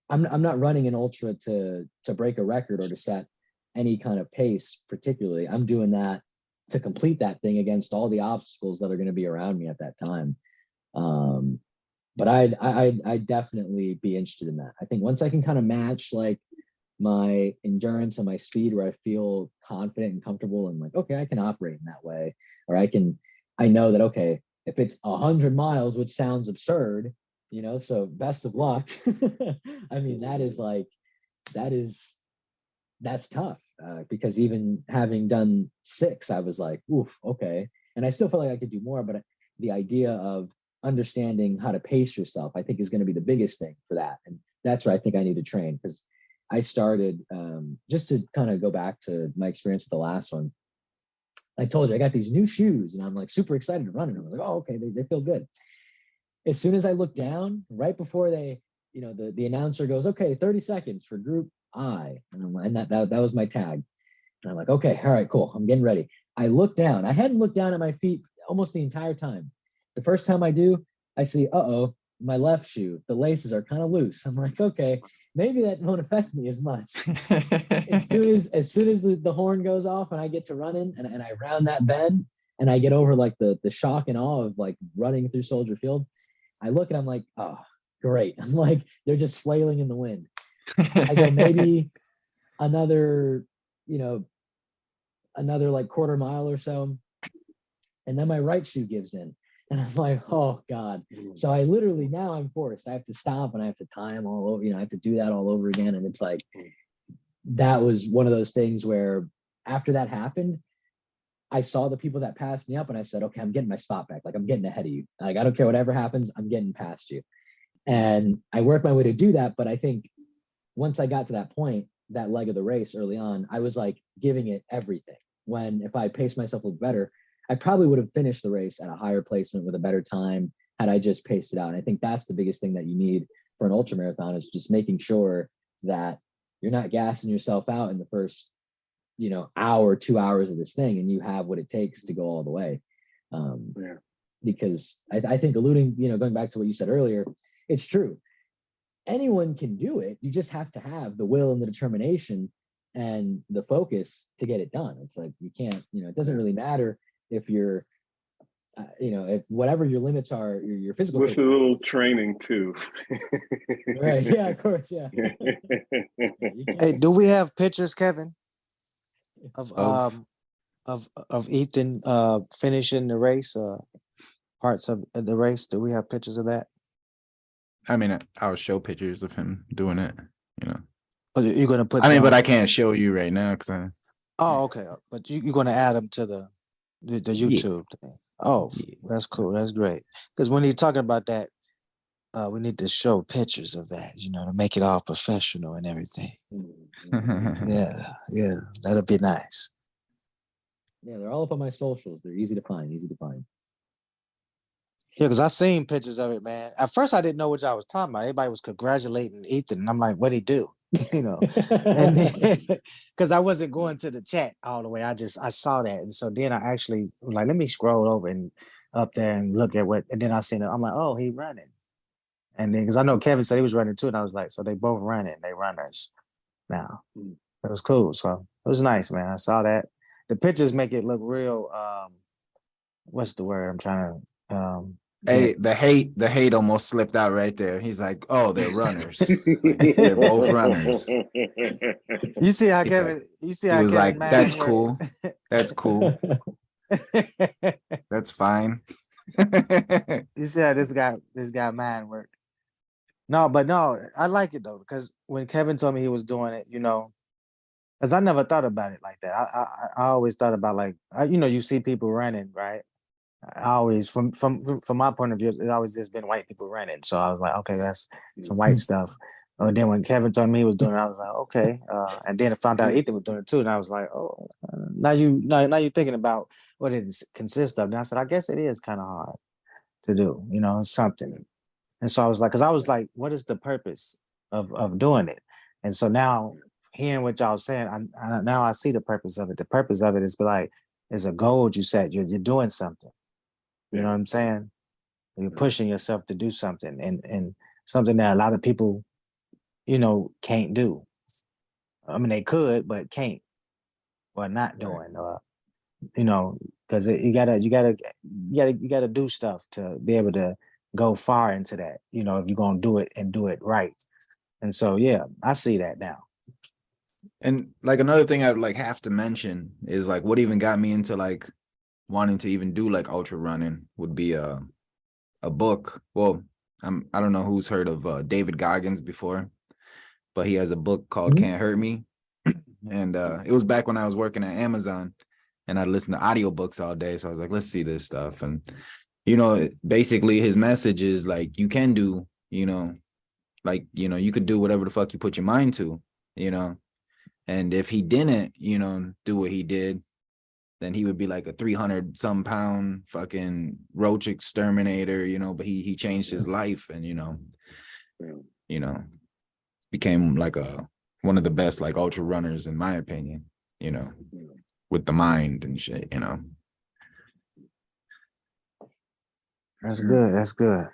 I'm not running an ultra to break a record or to set any kind of pace particularly. I'm doing that to complete that thing against all the obstacles that are going to be around me at that time. But I'd definitely be interested in that. I think once I can kind of match like my endurance and my speed where I feel confident and comfortable and like, okay, I can operate in that way, or I know that, okay, if it's 100 miles, which sounds absurd, so best of luck. I mean, that's tough because even having done 6, I was like, oof, okay. And I still feel like I could do more, but the idea of understanding how to pace yourself, I think is going to be the biggest thing for that. And that's where I think I need to train, because I started just to kind of go back to my experience with the last one. I told you I got these new shoes and I'm like super excited to run in them. I was like, oh, okay, they feel good. As soon as I look down, right before they, the announcer goes, okay, 30 seconds for group I. And that was my tag. And I'm like, okay, all right, cool. I'm getting ready. I look down. I hadn't looked down at my feet almost the entire time. The first time I do, I see, uh-oh, my left shoe, the laces are kind of loose. I'm like, okay, maybe that won't affect me as much. as soon as the horn goes off and I get to running and I round that bend and I get over like the shock and awe of like running through Soldier Field, I look and I'm like, oh, great. I'm like, they're just flailing in the wind. I go maybe another like quarter mile or so. And then my right shoe gives in. And I'm like, oh God. So I literally, now I'm forced. I have to stop and I have to time all over, I have to do that all over again. And it's like, that was one of those things where after that happened, I saw the people that passed me up and I said, okay, I'm getting my spot back. Like I'm getting ahead of you. Like, I don't care whatever happens, I'm getting past you. And I worked my way to do that. But I think once I got to that point, that leg of the race early on, I was like giving it everything. When if I paced myself a little better, I probably would have finished the race at a higher placement with a better time had I just paced it out. And I think that's the biggest thing that you need for an ultra marathon, is just making sure that you're not gassing yourself out in the first, hour, 2 hours of this thing, and you have what it takes to go all the way. Because I think going back to what you said earlier, it's true. Anyone can do it. You just have to have the will and the determination and the focus to get it done. It's like, you can't, it doesn't really matter if you're, if whatever your limits are, your physical. With a little training too. Right. Yeah, of course. Yeah. Hey, do we have pictures, Kevin, of Ethan finishing the race, parts of the race? Do we have pictures of that? I mean, I'll show pictures of him doing it, Oh, you're gonna put. But I can't show you right now because Oh, okay. But you're gonna add them to the YouTube thing. Oh, that's cool. That's great. Because when you're talking about that, we need to show pictures of that, to make it all professional and everything. Yeah, that'll be nice. Yeah, they're all up on my socials. They're easy to find. Yeah, because I seen pictures of it, man. At first, I didn't know what y'all was talking about. Everybody was congratulating Ethan, and I'm like, what'd he do? And because I wasn't going to the chat all the way. I saw that, and so then I actually was like, let me scroll over and up there and look at what. And then I seen it. I'm like, oh, he running. And then because I know Kevin said he was running too, and I was like, so they both running. They runners now. It was cool. So it was nice, man. I saw that. The pictures make it look real. What's the word I'm trying to? Hey, the hate almost slipped out right there. He's like, oh, they're runners. They're both runners. You see how Kevin? You see how he was Kevin like, that's cool. That's cool. That's fine. You see how this guy mind worked. No, I like it though, because when Kevin told me he was doing it, because I never thought about it like that. I always thought about like, you see people running, right? I always, from my point of view, it always just been white people running. So I was like, okay, that's some white stuff. And then when Kevin told me he was doing it, I was like, okay. And then I found out Ethan was doing it too, and I was like, oh, now you're thinking about what it consists of. And I said, I guess it is kind of hard to do. It's something. And so I was like, because I was like, what is the purpose of doing it? And so now hearing what y'all saying, now I see the purpose of it. The purpose of it is like, is a goal you set. You're doing something. You know what I'm saying? You're pushing yourself to do something, and something that a lot of people, can't do. I mean, they could, but can't, or not doing, or because you gotta do stuff to be able to go far into that. If you're gonna do it and do it right. And so, yeah, I see that now. And like another thing I'd like have to mention is like what even got me into like wanting to even do like ultra running would be a book. Well, I don't know who's heard of David Goggins before, but he has a book called Can't Hurt Me. And it was back when I was working at Amazon and I listened to audiobooks all day. So I was like, let's see this stuff. And basically his message is like you can do, you could do whatever the fuck you put your mind to, and if he didn't, do what he did, then he would be like a 300 some pound fucking roach exterminator, but he changed his life and, became like one of the best like ultra runners in my opinion, with the mind and shit, That's good. That's good.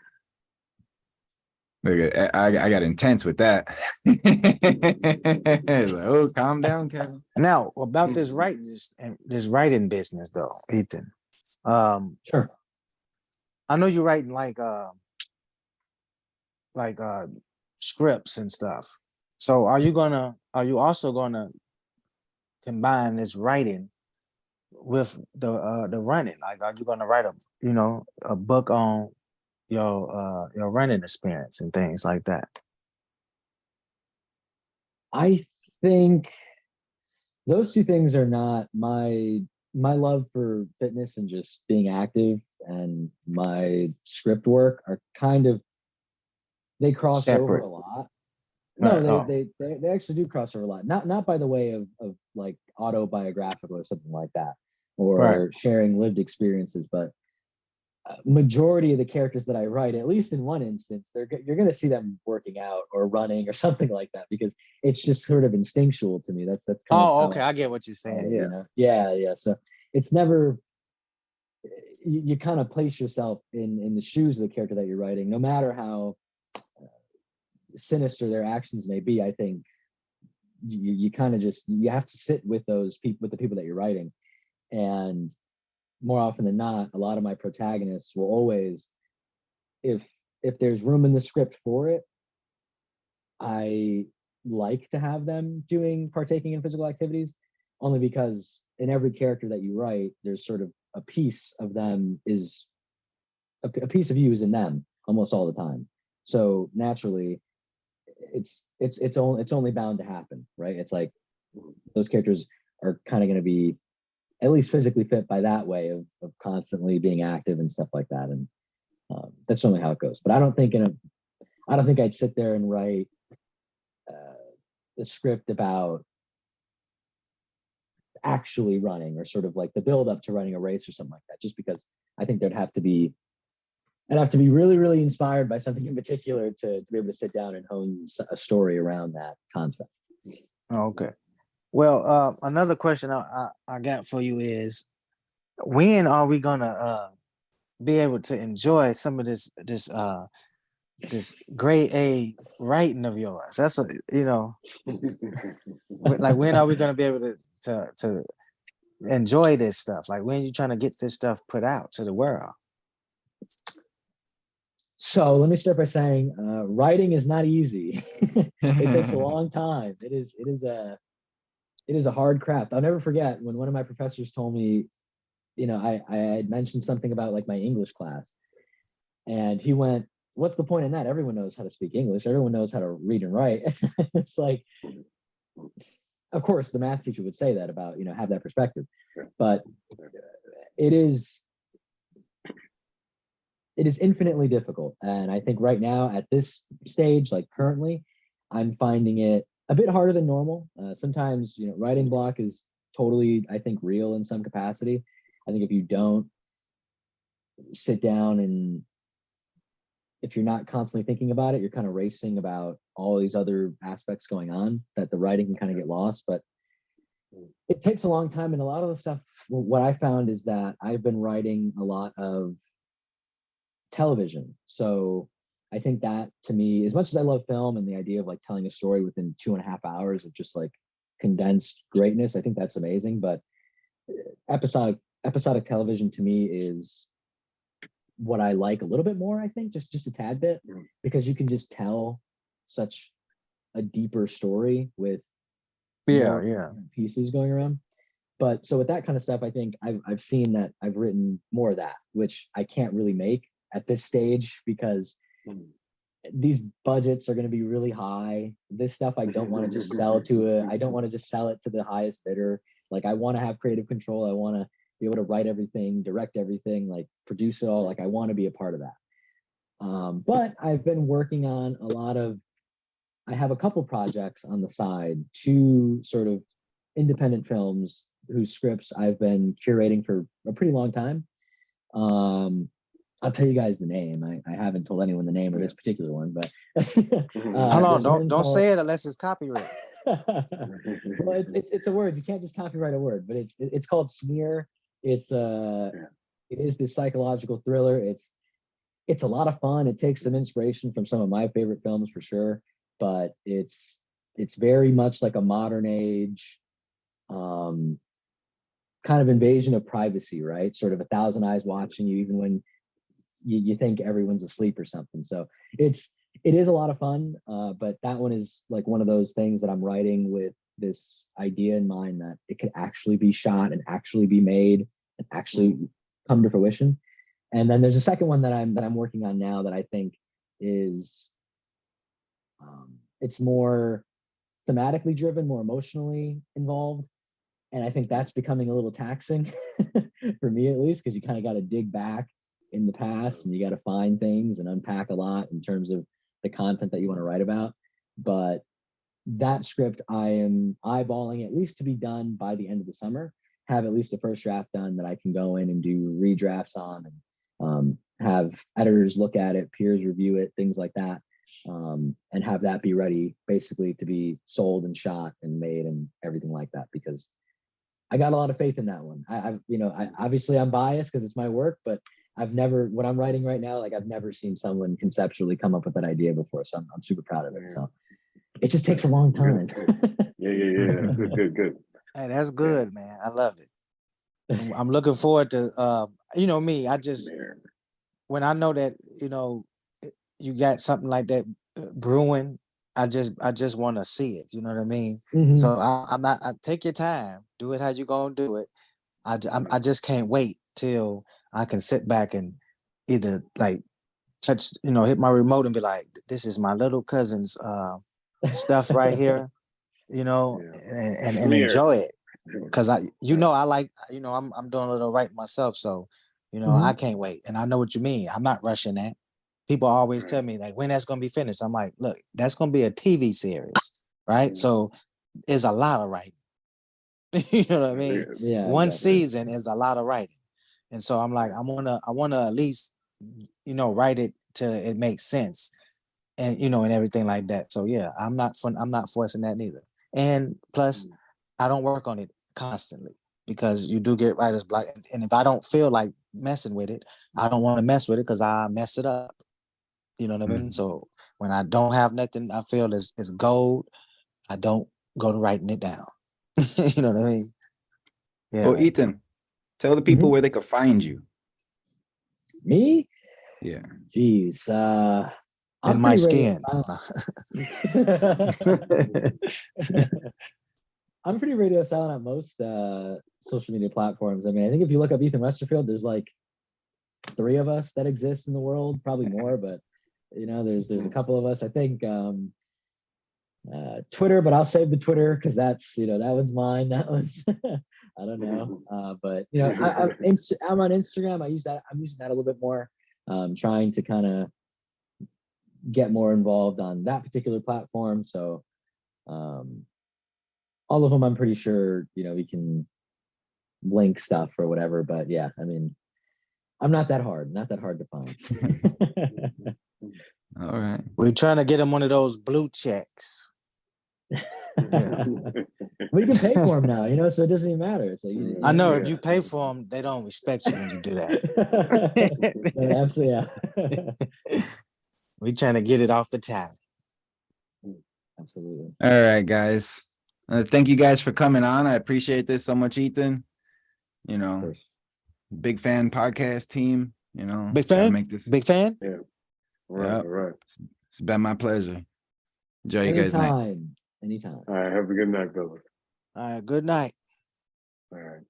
I got intense with that. It's like, oh, calm down, Kevin. Now about this writing business though, Ethan. Sure. I know you're writing like scripts and stuff. So are you also gonna combine this writing with the running? Like, are you gonna write a book on your running experience and things like that? I think those two things are not my love for fitness and just being active and my script work are kind of, they cross over Separate. a lot. Right. No, Oh. they actually do cross over a lot. Not by the way of like autobiographical or something like that, or Right. sharing lived experiences, but majority of the characters that I write, at least in one instance, you're going to see them working out or running or something like that because it's just sort of instinctual to me. That's kind of Oh, how okay. I get what you're saying. Yeah. Yeah. So it's never, you kind of place yourself in the shoes of the character that you're writing, no matter how sinister their actions may be. I think you kind of just, you have to sit with those people, with the people that you're writing. And more often than not, a lot of my protagonists will always, if there's room in the script for it, I like to have them partaking in physical activities, only because in every character that you write, there's sort of a piece of them is a piece of you is in them almost all the time. So naturally, it's only bound to happen, right? It's like those characters are kind of going to be at least physically fit by that way of constantly being active and stuff like that. And that's certainly how it goes. But I don't think I'd sit there and write a script about actually running or sort of like the build up to running a race or something like that, just because I think I'd have to be really, really inspired by something in particular to be able to sit down and hone a story around that concept. Okay. Well, another question I got for you is, when are we gonna be able to enjoy some of this grade A writing of yours? That's like, when are we gonna be able to enjoy this stuff? Like, when are you trying to get this stuff put out to the world? So let me start by saying, writing is not easy. It takes a long time. It is a hard craft. I'll never forget when one of my professors told me, I had mentioned something about like my English class, and he went, "What's the point in that? Everyone knows how to speak English. Everyone knows how to read and write." It's like, of course, the math teacher would say that about, have that perspective, but it is infinitely difficult. And I think right now at this stage, like currently, I'm finding it a bit harder than normal. Sometimes, writing block is totally, I think, real in some capacity. I think if you don't sit down and if you're not constantly thinking about it, you're kind of racing about all these other aspects going on that the writing can kind of get lost. But it takes a long time. And a lot of the stuff, what I found is that I've been writing a lot of television. So I think that to me, as much as I love film and the idea of like telling a story within 2.5 hours of just like condensed greatness, I think that's amazing. But episodic television to me is what I like a little bit more, I think, just a tad bit, because you can just tell such a deeper story with more pieces going around. But so with that kind of stuff, I think I've seen that I've written more of that, which I can't really make at this stage because these budgets are going to be really high. This stuff I don't want to just sell to it. I don't want to just sell it to the highest bidder. Like I want to have creative control. I want to be able to write everything, direct everything, like produce it all. Like I want to be a part of that. But I've been working on I have a couple projects on the side, 2 sort of independent films whose scripts I've been curating for a pretty long time. I'll tell you guys the name. I haven't told anyone the name of this particular one, but hold on, don't say it unless it's copyrighted. Well, it's a word. You can't just copyright a word, but it's called Smear. It is this psychological thriller. It's a lot of fun. It takes some inspiration from some of my favorite films for sure, but it's very much like a modern age kind of invasion of privacy, right? Sort of 1,000 eyes watching you, even when you think everyone's asleep or something. So it is a lot of fun, but that one is like one of those things that I'm writing with this idea in mind that it could actually be shot and actually be made and actually come to fruition. And then there's a second one that I'm working on now that I think is it's more thematically driven, more emotionally involved. And I think that's becoming a little taxing for me, at least, because you kind of got to dig back in the past and you got to find things and unpack a lot in terms of the content that you want to write about. But that script I am eyeballing at least to be done by the end of the summer, have at least the first draft done that I can go in and do redrafts on and have editors look at it, peers review it, things like that. And have that be ready basically to be sold and shot and made and everything like that, because I got a lot of faith in that one. I obviously I'm biased because it's my work, but what I'm writing right now, like I've never seen someone conceptually come up with that idea before. So I'm super proud of it. So it just takes a long time. Yeah. Good. Hey, that's good, man. I love it. I'm looking forward to, me, when I know that, you got something like that brewing, I just want to see it. You know what I mean? Mm-hmm. So I take your time, do it how you gonna do it. I just can't wait till I can sit back and either like touch, hit my remote and be like, this is my little cousin's stuff right here, and enjoy it. Because I like, I'm doing a little writing myself. So, I can't wait. And I know what you mean. I'm not rushing that. People always tell me like when that's going to be finished. I'm like, look, that's going to be a TV series, right? So it's a lot of writing. You know what I mean? Yeah. One season is a lot of writing. And so I'm like, I want to at least, write it till it makes sense and, and everything like that. So yeah, I'm not forcing that neither. And plus I don't work on it constantly because you do get writer's block. And if I don't feel like messing with it, I don't want to mess with it because I mess it up. You know what I mean? So when I don't have nothing I feel is gold, I don't go to writing it down. You know what I mean? Yeah. Well, Ethan, tell the people where they could find you. Me? Yeah. Jeez. In my skin. I'm pretty radio silent on most social media platforms. I mean, I think if you look up Ethan Westerfield, there's like 3 of us that exist in the world, probably more, but there's a couple of us. I think Twitter, but I'll save the Twitter because that's that one's mine. That one's I don't know, but I'm on Instagram. I'm using that a little bit more. Trying to kind of get more involved on that particular platform. So all of them, I'm pretty sure we can link stuff or whatever. But yeah, I mean, I'm not that hard to find. All right. We're trying to get him one of those blue checks. Yeah. We can pay for them now, you know, so it doesn't even matter. So you I know Yeah. if you pay for them, they don't respect you when you do that. No, absolutely, yeah. We're trying to get it off the tap. Absolutely. All right, guys. Thank you guys for coming on. I appreciate this so much, Ethan. You Of know, course. big fan podcast team. You know, Big gotta fan? make this. Big fan? Right, Yep. right. It's been my pleasure. Enjoy you guys' night. Anytime. All right. Have a good night, brother. All right, good night. All right.